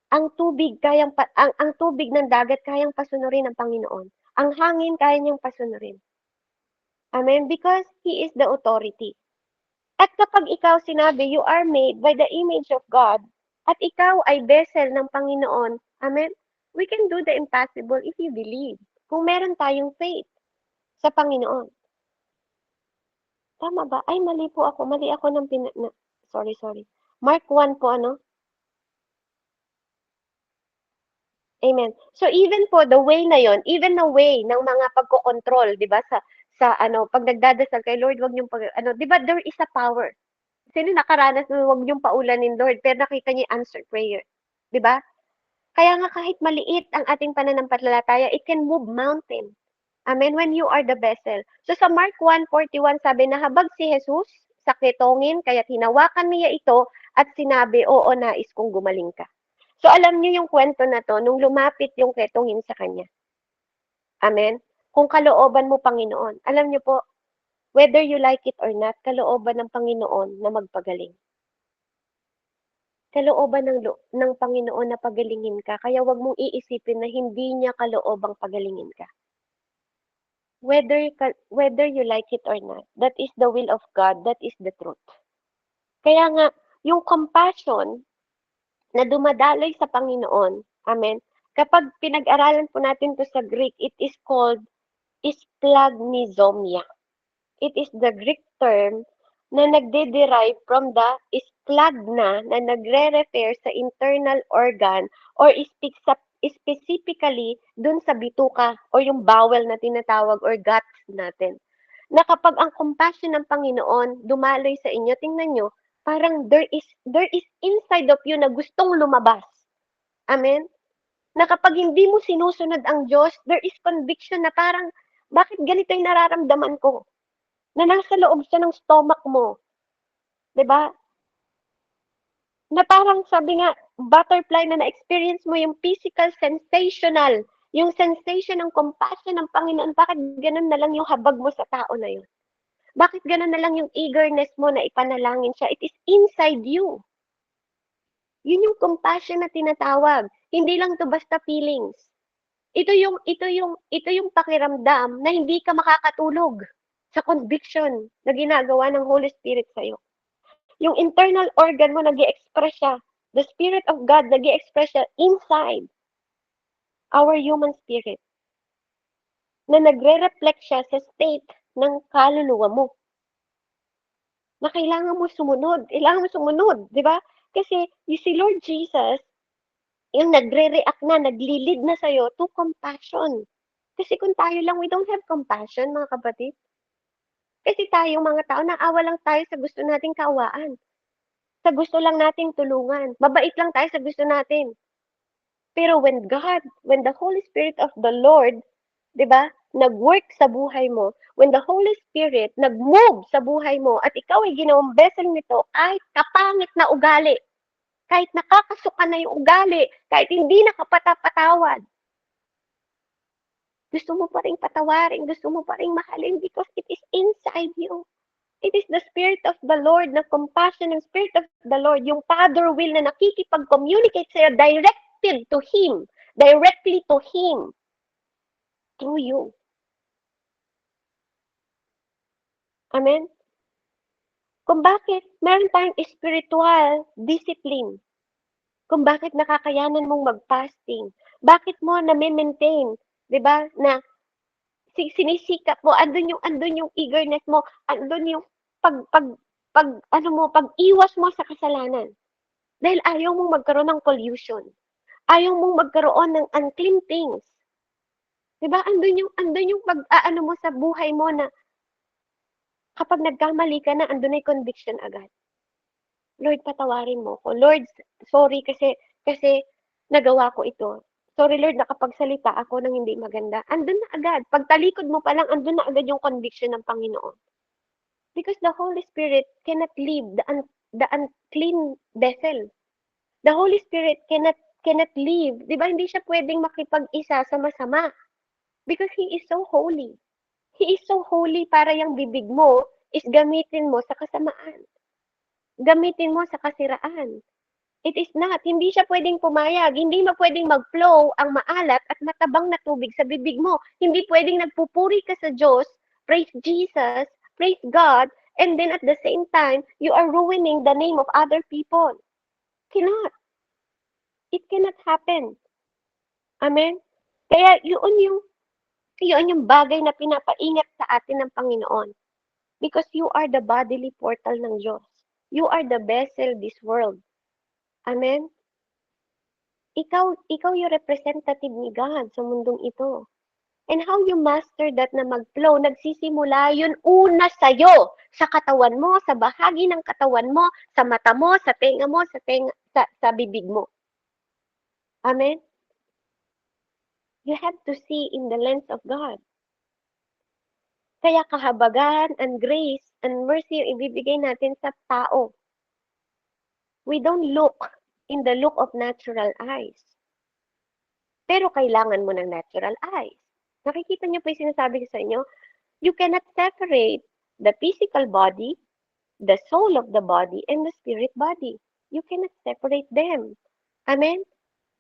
ang tubig ng dagat kayang pasunurin ng Panginoon. Ang hangin kaya niyang pasunurin. Amen? Because He is the authority. At kapag ikaw sinabi, you are made by the image of God, at ikaw ay vessel ng Panginoon, amen? We can do the impossible if you believe. Kung meron tayong faith sa Panginoon. Tama ba? Ay, mali po ako. Mali ako ng sorry. Mark 1 po, ano? Amen. So even po the way na yon, even the way ng mga pagkokontrol, 'di ba? Sa ano, pag nagdadasal kay Lord, wag niyong ano, 'di ba there is a power. Sino nakaranas na wag niyong paulanin Lord, pero nakita niyo answer prayer, 'di ba? Kaya nga kahit maliit ang ating pananampalataya, it can move mountain. Amen. When you are the vessel. So sa Mark 1:41 sabi na habag si Jesus sa ketongin, kaya hinawakan niya ito at sinabi, oo, nais kong gumaling ka. So alam niyo yung kwento na to nung lumapit yung ketongin sa kanya. Amen? Kung kalooban mo, Panginoon. Alam niyo po, whether you like it or not, kalooban ng Panginoon na magpagaling. Kalooban ng Panginoon na pagalingin ka. Kaya wag mong iisipin na hindi niya kaloobang pagalingin ka. Whether you like it or not, that is the will of God, that is the truth. Kaya nga, yung compassion na dumadaloy sa Panginoon, amen, kapag pinag-aralan po natin to sa Greek, it is called splagmizomia. It is the Greek term na nagde-derive from the splagna na nagre-refer sa internal organ or specifically dun sa bituka or yung bowel na tinatawag or guts natin. Na kapag ang compassion ng Panginoon dumaloy sa inyo, tingnan nyo, parang there is inside of you na gustong lumabas. Amen? Na kapag hindi mo sinusunod ang Diyos, there is conviction na parang, bakit ganito yung nararamdaman ko? Na nasa loob siya ng stomach mo. 'Di ba? Na parang sabi nga, butterfly na na-experience mo yung physical sensational, yung sensation ng compassion ng Panginoon, bakit ganun na lang yung habag mo sa tao na yun? Bakit ganun na lang yung eagerness mo na ipanalangin siya? It is inside you. Yun yung compassion na tinatawag. Hindi lang to basta feelings. Ito yung pakiramdam na hindi ka makakatulog sa conviction na ginagawa ng Holy Spirit sa iyo. Yung internal organ mo nag-i-express siya. The Spirit of God nag-i-express siya inside our human spirit. Na nagre-reflect siya sa state ng kaluluwa mo na kailangan mo sumunod, 'di ba? Kasi si Lord Jesus, yung nagre-react na, nagli-lead na sa'yo to compassion. Kasi kung tayo lang, we don't have compassion, mga kapatid. Kasi tayong mga tao, naawa lang tayo sa gusto nating kaawaan. Sa gusto lang nating tulungan. Mabait lang tayo sa gusto natin. Pero when the Holy Spirit of the Lord, 'di ba, nag-work sa buhay mo, when the Holy Spirit nag-move sa buhay mo at ikaw ay ginawang vessel nito, kahit kapangit na ugali, kahit nakakasuka na yung ugali, kahit hindi nakapatapatawad, gusto mo pa ring patawarin, gusto mo pa ring mahalin because it is inside you. It is the Spirit of the Lord, na compassion and Spirit of the Lord, yung Father will na nakikipag-communicate sa'yo directly to Him, through you. Amen? Kung bakit meron tayong spiritual discipline, kung bakit nakakayanan mong mag-fasting, bakit mo na-maintain, 'di ba, na sinisikap mo, andun yung eagerness mo, andun yung pag-iwas mo sa kasalanan. Dahil ayaw mong magkaroon ng pollution. Ayaw mong magkaroon ng unclean things. 'Di ba? Andun yung pag-aano mo sa buhay mo na kapag nagkamali ka na, andun na yung conviction agad. Lord, patawarin mo ko. Lord, sorry kasi nagawa ko ito. Sorry Lord, nakapagsalita ako ng hindi maganda. Andun na agad. Pagtalikod mo pa lang, andun na agad yung conviction ng Panginoon. Because the Holy Spirit cannot leave the unclean vessel. The Holy Spirit cannot leave. 'Di ba? Hindi siya pwedeng makipag-isa sa masama. Because He is so holy. He is so holy para yung bibig mo is gamitin mo sa kasamaan. Gamitin mo sa kasiraan. It is not. Hindi siya pwedeng pumayag. Hindi mo pwedeng mag-flow ang maalat at matabang na tubig sa bibig mo. Hindi pwedeng nagpupuri ka sa Diyos, praise Jesus, praise God, and then at the same time, you are ruining the name of other people. Cannot. It cannot happen. Amen? Kaya yun yung bagay na pinapaingat sa atin ng Panginoon. Because you are the bodily portal ng Diyos. You are the vessel this world. Amen? Ikaw yung representative ni God sa mundong ito. And how you master that na mag-flow, nagsisimula yun una sa'yo, sa katawan mo, sa bahagi ng katawan mo, sa mata mo, sa tenga mo, sa bibig mo. Amen? You have to see in the lens of God. Kaya kahabagan and grace and mercy yung ibibigay natin sa tao. We don't look in the look of natural eyes. Pero kailangan mo ng natural eyes. Nakikita niyo po yung sinasabi ko sa inyo? You cannot separate the physical body, the soul of the body, and the spirit body. You cannot separate them. Amen?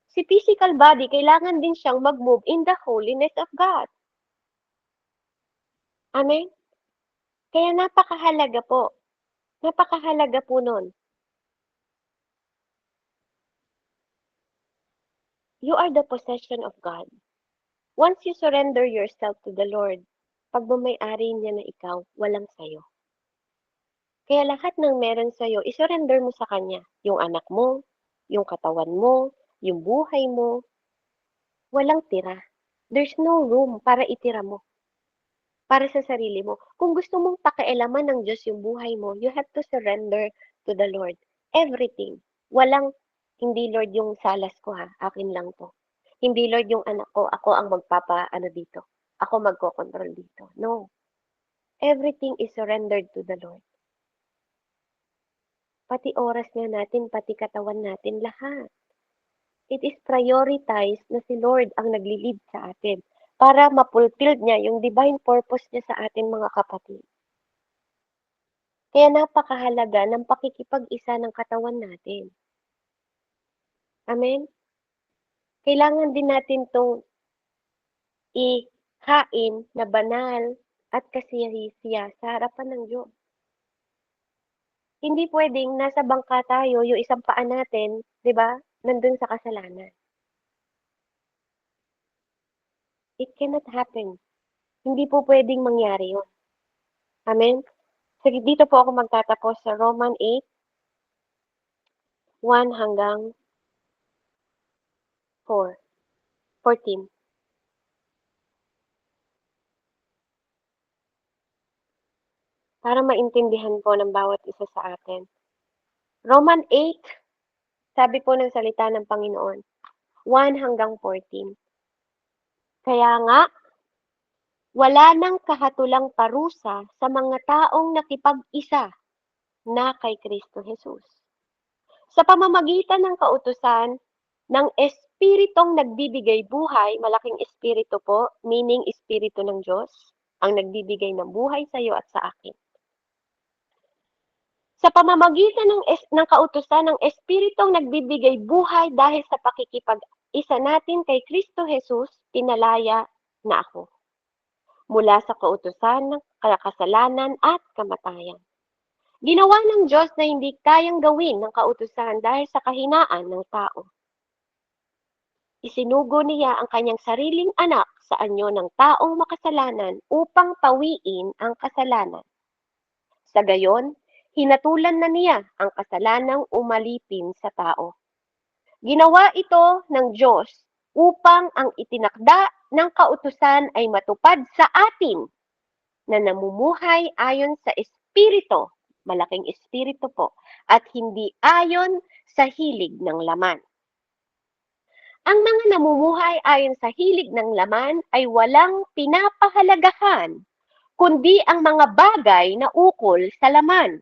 Si physical body, kailangan din siyang mag-move in the holiness of God. Amen? Kaya napakahalaga po. Napakahalaga po nun. You are the possession of God. Once you surrender yourself to the Lord, pagmamay-ari niya na ikaw, walang sayo. Kaya lahat ng meron sa'yo, isurrender mo sa Kanya. Yung anak mo, yung katawan mo, yung buhay mo, walang tira. There's no room para itira mo. Para sa sarili mo. Kung gusto mong pakialaman ng Diyos yung buhay mo, you have to surrender to the Lord. Everything. Walang, hindi Lord yung salas ko ha, akin lang to. Hindi Lord yung anak ko, ako ang magpapa-ano dito. Ako magkocontrol dito. No. Everything is surrendered to the Lord. Pati oras nga natin, pati katawan natin, lahat. It is prioritized na si Lord ang nagli-lead sa atin para ma-fulfill niya yung divine purpose niya sa atin, mga kapatid. Kaya napakahalaga ng pakikipag-isa ng katawan natin. Amen? Kailangan din natin itong ihain na banal at kasiyasiya sa harapan ng Diyos. Hindi pwedeng nasa bangka tayo, yung isang paa natin, 'di ba, nandun sa kasalanan. It cannot happen. Hindi po pwedeng mangyari yun. Amen? Sige, dito po ako magtatapos sa Roman 8, 1 hanggang 4, 14. Para maintindihan po ng bawat isa sa atin. Roman 8, sabi po ng salita ng Panginoon, 1 hanggang 14. Kaya nga, wala nang kahatulang parusa sa mga taong nakipag-isa na kay Kristo Jesus. Sa pamamagitan ng kautusan ng Espiritong nagbibigay buhay, malaking Espiritu po, meaning Espiritu ng Diyos, ang nagbibigay ng buhay sa iyo at sa akin. Sa pamamagitan ng kautusan ng Espiritong nagbibigay buhay dahil sa pakikipag-isa natin kay Kristo Jesus, pinalaya na ako mula sa kautusan ng kasalanan at kamatayan. Ginawa ng Diyos na hindi kayang gawin ng kautusan dahil sa kahinaan ng tao. Isinugo niya ang kanyang sariling anak sa anyo ng taong makasalanan upang pawiin ang kasalanan. Sa gayon, hinatulan na niya ang kasalanang umalipin sa tao. Ginawa ito ng Diyos upang ang itinakda ng kautusan ay matupad sa atin na namumuhay ayon sa Espiritu, malaking Espiritu po, at hindi ayon sa hilig ng laman. Ang mga namumuhay ayon sa hilig ng laman ay walang pinapahalagahan, kundi ang mga bagay na ukol sa laman.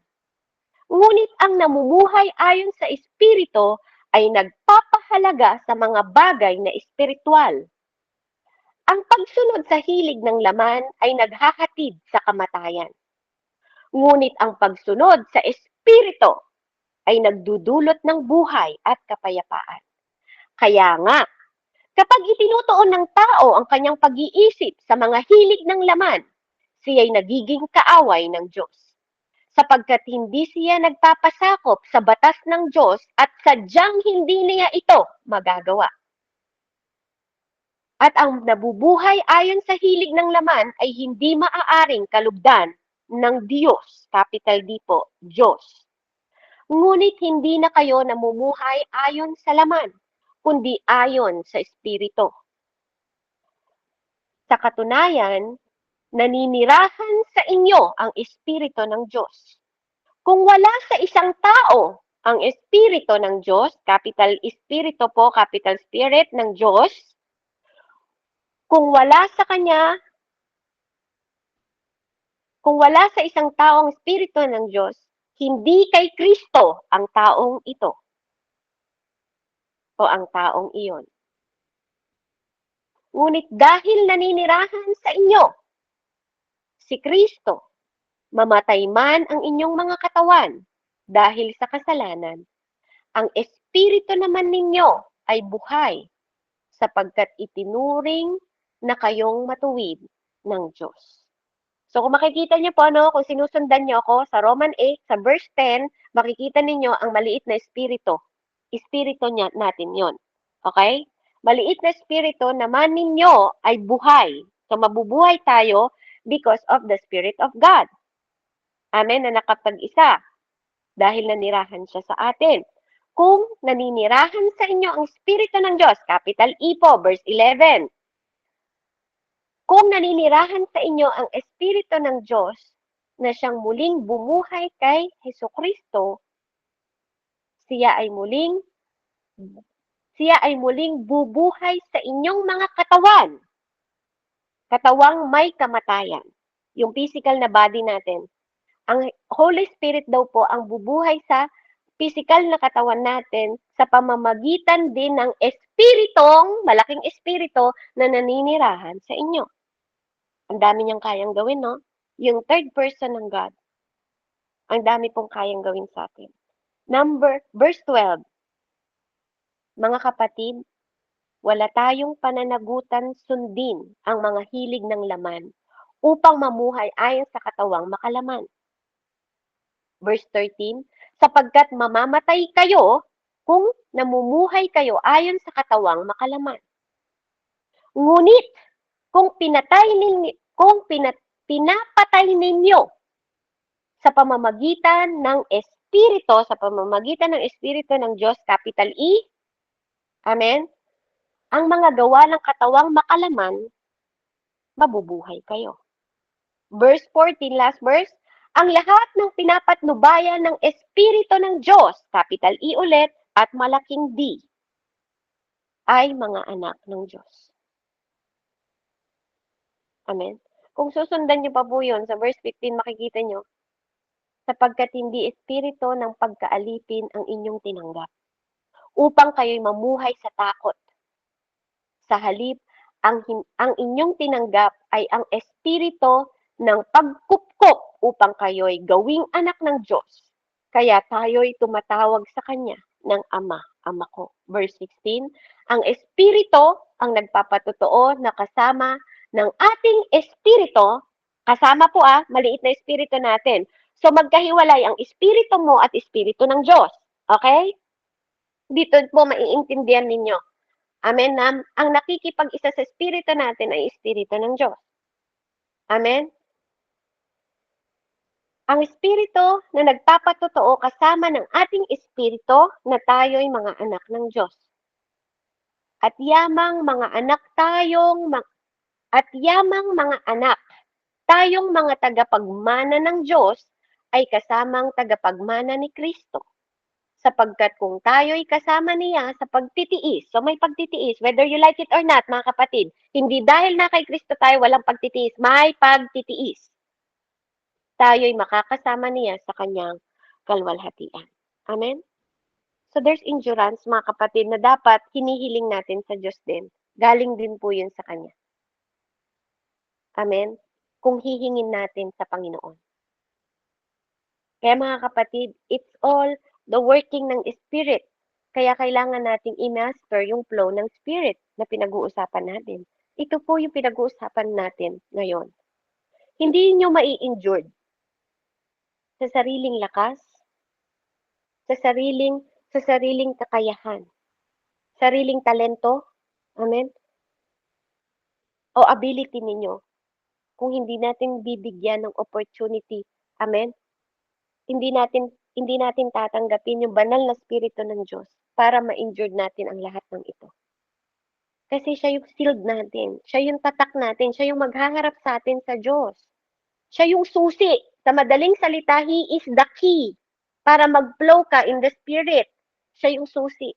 Ngunit ang namumuhay ayon sa Espiritu ay nagpapahalaga sa mga bagay na espiritual. Ang pagsunod sa hilig ng laman ay naghahatid sa kamatayan. Ngunit ang pagsunod sa Espiritu ay nagdudulot ng buhay at kapayapaan. Kaya nga, kapag itinutuon ng tao ang kanyang pag-iisip sa mga hilig ng laman, siya'y nagiging kaaway ng Diyos. Sapagkat hindi siya nagpapasakop sa batas ng Diyos at sadyang hindi niya ito magagawa. At ang nabubuhay ayon sa hilig ng laman ay hindi maaaring kalugdan ng Diyos, capital D po, Diyos. Ngunit hindi na kayo namumuhay ayon sa laman, kundi ayon sa Espiritu. Sa katunayan, naninirahan sa inyo ang Espiritu ng Diyos. Kung wala sa isang tao ang Espiritu ng Diyos, capital Espiritu po, capital Spirit ng Diyos, kung wala sa isang tao ang Espiritu ng Diyos, hindi kay Kristo ang taong ito o ang taong iyon. Ngunit dahil naninirahan sa inyo si Kristo, mamatay man ang inyong mga katawan dahil sa kasalanan, ang Espiritu naman ninyo ay buhay sapagkat itinuring na kayong matuwid ng Diyos. So kung makikita niyo po, kung sinusundan niyo ako sa Roman 8, sa verse 10, makikita ninyo ang maliit na espiritu. Espiritu natin yon. Okay? Maliit na espiritu naman ninyo ay buhay. So mabubuhay tayo because of the Spirit of God. Amen, na nakapag-isa. Dahil nanirahan siya sa atin. Kung naninirahan sa inyo ang Espiritu ng Diyos, capital E po, verse 11. Kung naninirahan sa inyo ang Espiritu ng Diyos na siyang muling bumuhay kay Hesukristo, siya ay muling bubuhay sa inyong mga katawan. Katawang may kamatayan. Yung physical na body natin. Ang Holy Spirit daw po ang bubuhay sa physical na katawan natin sa pamamagitan din ng espiritong, malaking espiritu na naninirahan sa inyo. Ang dami niyang kayang gawin, no? Yung third person ng God. Ang dami pong kayang gawin sa atin. Verse 12. Mga kapatid, wala tayong pananagutan sundin ang mga hilig ng laman upang mamuhay ayon sa katawang makalaman. Verse 13, sapagkat mamamatay kayo kung namumuhay kayo ayon sa katawang makalaman. Ngunit, pinapatay ninyo sa pamamagitan ng Espiritu ng Diyos, capital E, amen, ang mga gawa ng katawang makalaman, mabubuhay kayo. Verse 14, last verse, ang lahat ng pinapatnubayan ng Espiritu ng Diyos, capital E ulit, at malaking D, ay mga anak ng Diyos. Amen? Kung susundan niyo pa po yun, sa verse 15 makikita niyo, sapagkat hindi espiritu ng pagkaalipin ang inyong tinanggap, upang kayo'y mamuhay sa takot. Sa halip, ang inyong tinanggap ay ang espiritu ng pagkupkop upang kayo'y gawing anak ng Diyos. Kaya tayo'y tumatawag sa Kanya ng Ama, Ama ko. Verse 16, ang espiritu ang nagpapatotoo na kasama ng ating espiritu, kasama po maliit na espiritu natin. So magkahiwalay ang espiritu mo at espiritu ng Diyos. Okay? Dito po maiintindihan ninyo. Amen, ma'am? Ang nakikipag-isa sa espiritu natin ay espiritu ng Diyos. Amen? Ang espiritu na nagpapatotoo kasama ng ating espiritu na tayo'y mga anak ng Diyos. At yamang mga anak, tayong mga tagapagmana ng Diyos ay kasamang tagapagmana ni Kristo. Sapagkat kung tayo'y kasama niya sa pagtitiis, so may pagtitiis, whether you like it or not, mga kapatid, hindi dahil na kay Kristo tayo walang pagtitiis, may pagtitiis. Tayo'y makakasama niya sa kanyang kalwalhatian. Amen? So there's endurance, mga kapatid, na dapat hinihiling natin sa Diyos din. Galing din po yun sa Kanya. Amen? Kung hihingin natin sa Panginoon. Kaya mga kapatid, it's all the working ng Spirit. Kaya kailangan nating i-master yung flow ng Spirit na pinag-uusapan natin. Ito po yung pinag-uusapan natin ngayon. Hindi nyo mai-injured sa sariling lakas, sa sariling kakayahan, sariling talento, amen, o ability ninyo. Kung hindi natin bibigyan ng opportunity, amen, hindi natin tatanggapin yung banal na spirito ng Diyos para ma-injured natin ang lahat ng ito. Kasi siya yung shield natin, siya yung tatak natin, siya yung maghaharap sa atin sa Diyos. Siya yung susi. Sa madaling salita, He is the key para mag-flow ka in the Spirit. Siya yung susi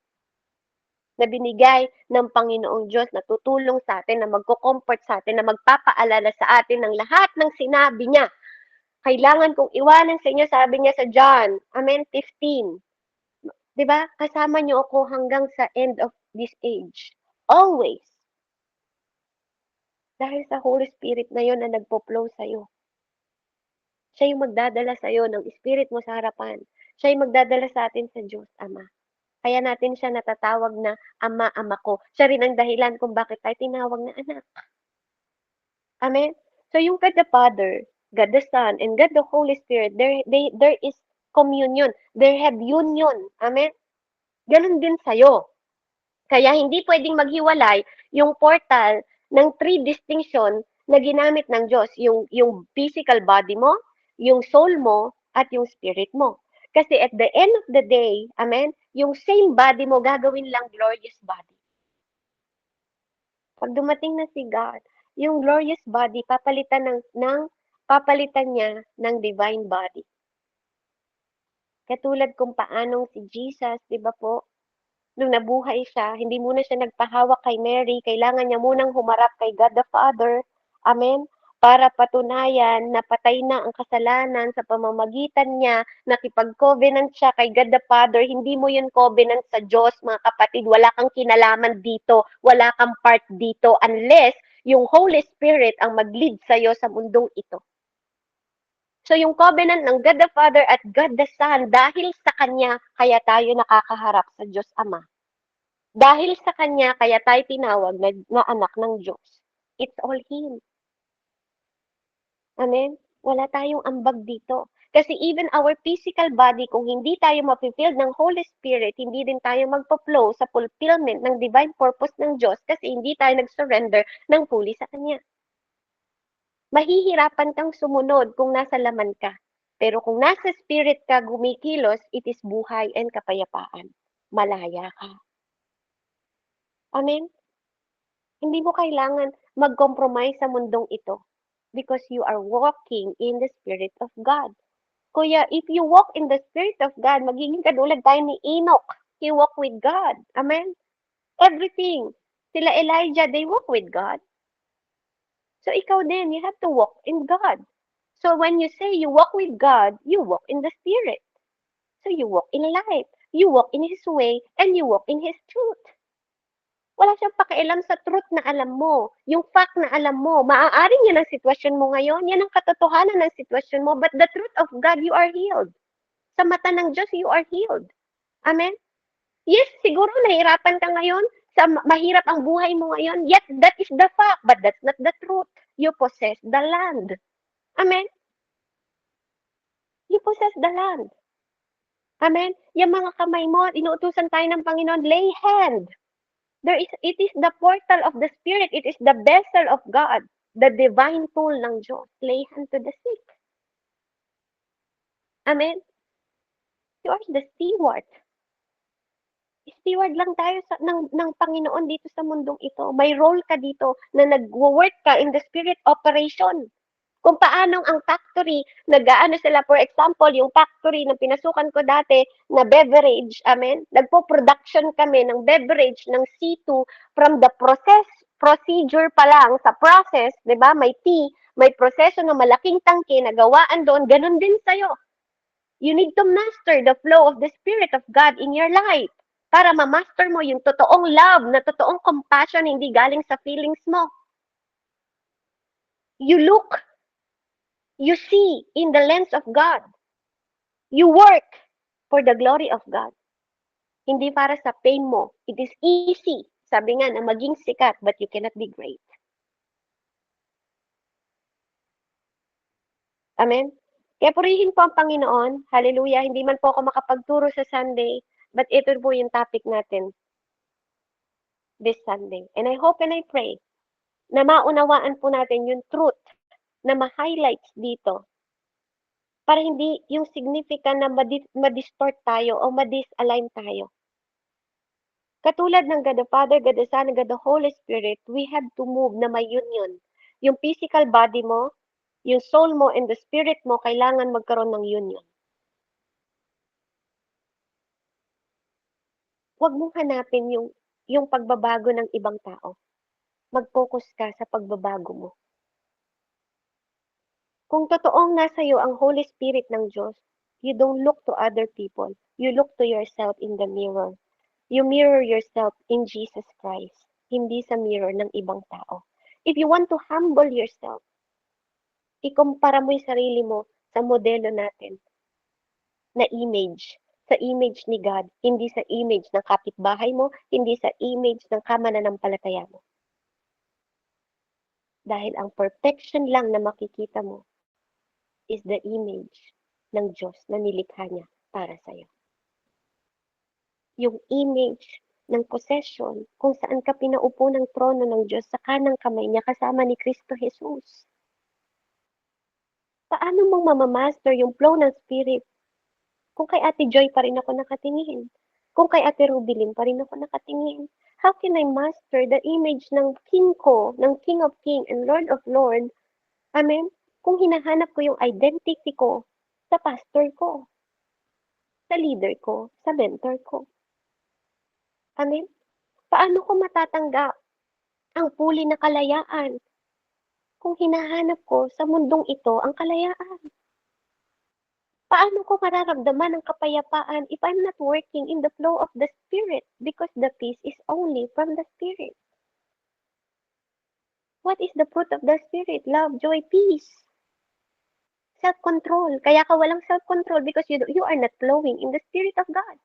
na binigay ng Panginoong Diyos na tutulong sa atin, na magko-comfort sa atin, na magpapaalala sa atin ng lahat ng sinabi niya. Kailangan kong iwanan sa inyo, sabi niya sa John, Amen, 15. Diba? Kasama niyo ako hanggang sa end of this age. Always. Dahil sa Holy Spirit na yon na nagpo-flow sa'yo. Siya yung magdadala sa'yo ng Spirit mo sa harapan. Siya yung magdadala sa atin sa Diyos, Ama. Kaya natin siya natatawag na Ama, Ama ko. Siya rin ang dahilan kung bakit tayo tinawag na anak. Amen? So yung God the Father, God the Son, and God the Holy Spirit, there is communion. They have union. Amen? Ganon din sa'yo. Kaya hindi pwedeng maghiwalay yung portal ng three distinction na ginamit ng Diyos. Yung physical body mo, yung soul mo, at yung spirit mo. Kasi at the end of the day, amen, yung same body mo gagawin lang glorious body. Pag dumating na si God, yung glorious body, papalitan niya ng divine body. Katulad kung paanong si Jesus, di ba po, nung nabuhay siya, hindi muna siya nagpahawak kay Mary, kailangan niya munang humarap kay God the Father, amen, para patunayan na patay na ang kasalanan sa pamamagitan niya, nakipag-covenant siya kay God the Father, hindi mo yun covenant sa Diyos, mga kapatid, wala kang kinalaman dito, wala kang part dito, unless yung Holy Spirit ang mag-lead sa'yo sa mundong ito. So yung covenant ng God the Father at God the Son, dahil sa Kanya, kaya tayo nakakaharap sa Diyos Ama. Dahil sa Kanya, kaya tayo tinawag na anak ng Diyos. It's all Him. Amen? Wala tayong ambag dito. Kasi even our physical body, kung hindi tayo mapifill ng Holy Spirit, hindi din tayo magpo-flow sa fulfillment ng divine purpose ng Diyos kasi hindi tayo nag-surrender ng fully sa Kanya. Mahihirapan kang sumunod kung nasa laman ka. Pero kung nasa spirit ka gumikilos, it is buhay and kapayapaan. Malaya ka. Amen? Hindi mo kailangan mag-compromise sa mundong ito because you are walking in the Spirit of God. Kuya, if you walk in the Spirit of God, magiging katulad tayo ni Enoch. He walked with God. Amen? Everything. Sila Elijah, they walk with God. So ikaw din, you have to walk in God. So when you say you walk with God, you walk in the Spirit. So you walk in light. You walk in His way and you walk in His truth. Wala siyang pakialam sa truth na alam mo, yung fact na alam mo. Maaaring yan ang sitwasyon mo ngayon, yan ang katotohanan ng sitwasyon mo, but the truth of God, you are healed. Sa mata ng Diyos, you are healed. Amen? Yes, siguro nahirapan ka ngayon, mahirap ang buhay mo ngayon, yet that is the fact, but that's not the truth. You possess the land. Amen? You possess the land. Amen? Yung mga kamay mo, inuutusan tayo ng Panginoon, lay hand. It is the portal of the Spirit. It is the vessel of God. The divine tool ng Diyos. Lay hand to the sick. Amen? You are the steward. Steward lang tayo ng Panginoon dito sa mundong ito. May role ka dito na nag-work ka in the Spirit operation. Kung paanong ang factory, nag-aano sila, for example, yung factory na pinasukan ko dati na beverage, amen, nagpo-production kami ng beverage ng C2 from the procedure pa lang sa process, di ba, may may proseso ng malaking tangke na gawaan doon, ganun din sa'yo. You need to master the flow of the Spirit of God in your life para ma-master mo yung totoong love, na totoong compassion, hindi galing sa feelings mo. You see in the lens of God. You work for the glory of God. Hindi para sa pain mo. It is easy, sabi nga, na maging sikat, but you cannot be great. Amen? Kaya purihin po ang Panginoon. Hallelujah. Hindi man po ako makapagturo sa Sunday, but ito po yung topic natin this Sunday. And I hope and I pray na maunawaan po natin yung truth na ma-highlights dito para hindi yung significant na ma-distort tayo o ma-disalign tayo. Katulad ng God the Father, God the Son, God the Holy Spirit, we have to move na may union. Yung physical body mo, yung soul mo, and the spirit mo, kailangan magkaroon ng union. Huwag mong hanapin yung pagbabago ng ibang tao. Mag-focus ka sa pagbabago mo. Kung totoong nasa iyo ang Holy Spirit ng Diyos, you don't look to other people. You look to yourself in the mirror. You mirror yourself in Jesus Christ, hindi sa mirror ng ibang tao. If you want to humble yourself, ikumpara mo yung sarili mo sa modelo natin na image. Sa image ni God, hindi sa image ng kapitbahay mo, hindi sa image ng kamananampalataya mo. Dahil ang perfection lang na makikita mo is the image ng Diyos na nilikha niya para sa'yo. Yung image ng possession, kung saan ka pinaupo ng trono ng Diyos sa kanang kamay niya kasama ni Kristo Jesus. Paano mong mamamaster yung flow ng Spirit? Kung kay Ate Joy pa rin ako nakatingin. Kung kay Ate Rubilin pa rin ako nakatingin. How can I master the image ng King ko, ng King of King and Lord of Lord? Amen? Kung hinahanap ko yung identity ko sa pastor ko, sa leader ko, sa mentor ko. Amen? Paano ko matatanggap ang puli na kalayaan kung hinahanap ko sa mundong ito ang kalayaan? Paano ko mararamdaman ang kapayapaan if I'm not working in the flow of the Spirit? Because the peace is only from the Spirit. What is the fruit of the Spirit? Love, joy, peace. Self-control. Kaya ka walang self-control because you are not flowing in the Spirit of God.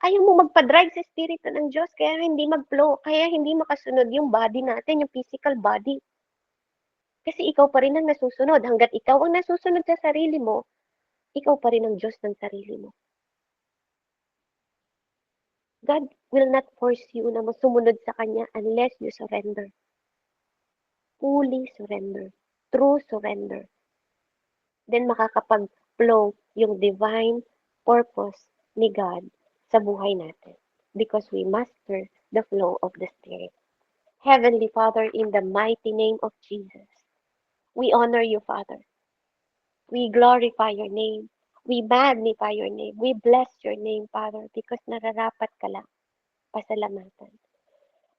Ayaw mo magpa-drive sa Espiritu ng Diyos, kaya hindi mag-flow, kaya hindi makasunod yung body natin, yung physical body. Kasi ikaw pa rin ang nasusunod. Hanggat ikaw ang nasusunod sa sarili mo, ikaw pa rin ang Diyos ng sarili mo. God will not force you na sumunod sa Kanya unless you surrender. Fully surrender. True surrender. then makakapag-flow yung divine purpose ni God sa buhay natin because we master the flow of the Spirit. Heavenly Father, in the mighty name of Jesus, we honor you, Father. We glorify your name. We magnify your name. We bless your name, Father, because nararapat ka lang. Pasalamatan.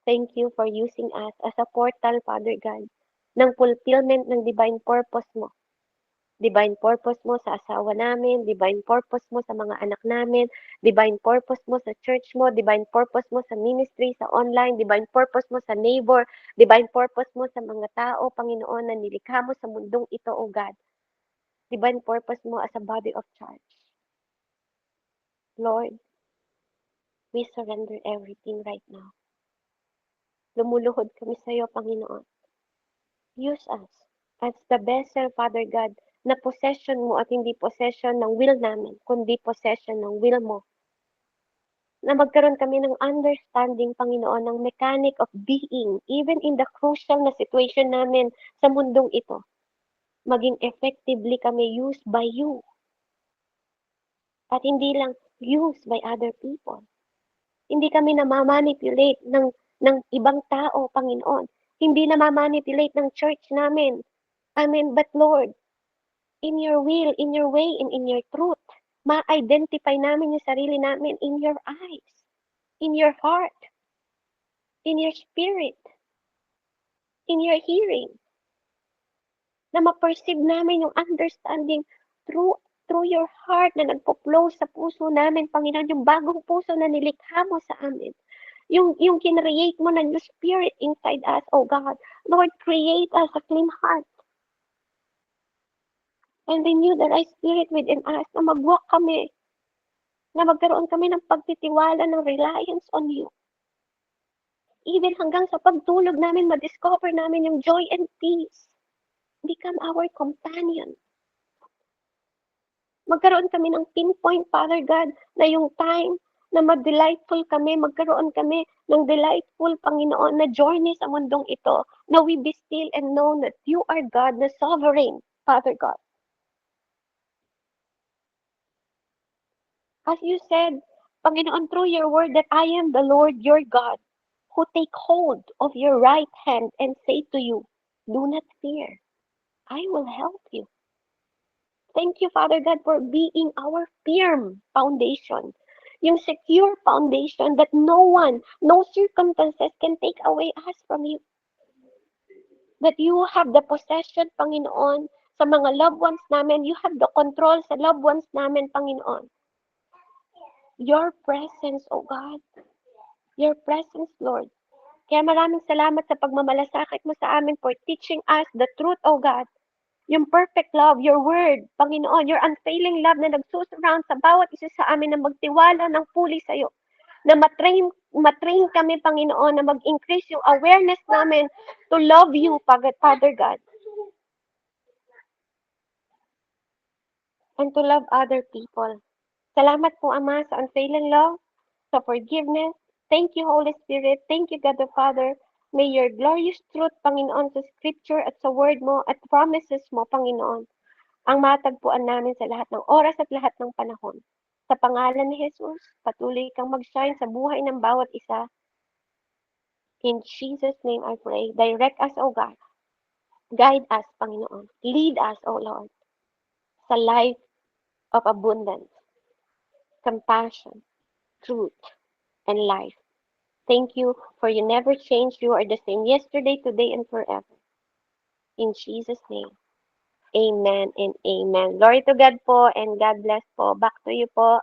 Thank you for using us as a portal, Father God, ng fulfillment ng divine purpose mo. Divine purpose mo sa asawa namin, divine purpose mo sa mga anak namin, divine purpose mo sa church mo, divine purpose mo sa ministry, sa online, divine purpose mo sa neighbor, divine purpose mo sa mga tao, Panginoon, na nilikha mo sa mundong ito, O God. Divine purpose mo as a body of church. Lord, we surrender everything right now. Lumuluhod kami sa iyo, Panginoon. Use us as the vessel, Father God, na possession mo at hindi possession ng will namin, kundi possession ng will mo. Na magkaroon kami ng understanding, Panginoon, ng mechanic of being, even in the crucial na situation namin sa mundong ito. Maging effectively kami used by you. At hindi lang used by other people. Hindi kami namamanipulate ng ibang tao, Panginoon. Hindi namamanipulate ng church namin. Amen. But Lord, in your will, in your way, and in your truth, ma-identify namin yung sarili namin in your eyes, in your heart, in your spirit, in your hearing, na ma-perceive namin yung understanding through your heart na nagpo-flow sa puso namin, Panginoon, yung bagong puso na nilikha mo sa amin. Yung kinreate mo ng your spirit inside us, oh God. Lord, create us a clean heart. And renew the right spirit within us na mag-walk kami, na magkaroon kami ng pagtitiwala, ng reliance on you. Even hanggang sa pagtulog namin, ma-discover namin yung joy and peace. Become our companion. Magkaroon kami ng pinpoint, Father God, na yung time na mag-delightful kami, magkaroon kami ng delightful, Panginoon, na journey sa mundong ito, na we be still and know that you are God, the sovereign, Father God. As you said, Panginoon, through your word, that I am the Lord your God, who take hold of your right hand and say to you, do not fear, I will help you. Thank you, Father God, for being our firm foundation. Yung secure foundation that no one, no circumstances can take away us from you. That you have the possession, Panginoon, sa mga loved ones namin. You have the control sa loved ones namin, Panginoon. Your presence, O God. Your presence, Lord. Kaya maraming salamat sa pagmamalasakit mo sa amin for teaching us the truth, O God. Yung perfect love, your word, Panginoon, your unfailing love na nagsusurround sa bawat isa sa amin na magtiwala ng puli sa iyo. Na matrain kami, Panginoon, na mag-increase yung awareness namin to love you, Father God. And to love other people. Salamat po, Ama, sa unfailing love, sa forgiveness. Thank you, Holy Spirit. Thank you, God the Father. May your glorious truth, Panginoon, sa scripture at sa word mo at promises mo, Panginoon, ang matagpuan namin sa lahat ng oras at lahat ng panahon. Sa pangalan ni Jesus, patuloy kang mag-shine sa buhay ng bawat isa. In Jesus' name I pray. Direct us, O God. Guide us, Panginoon. Lead us, O Lord, sa life of abundance, compassion, truth, and life. Thank you for you never change. You are the same yesterday, today, and forever. In Jesus' name. Amen and amen. Glory to God po and God bless po. Back to you po,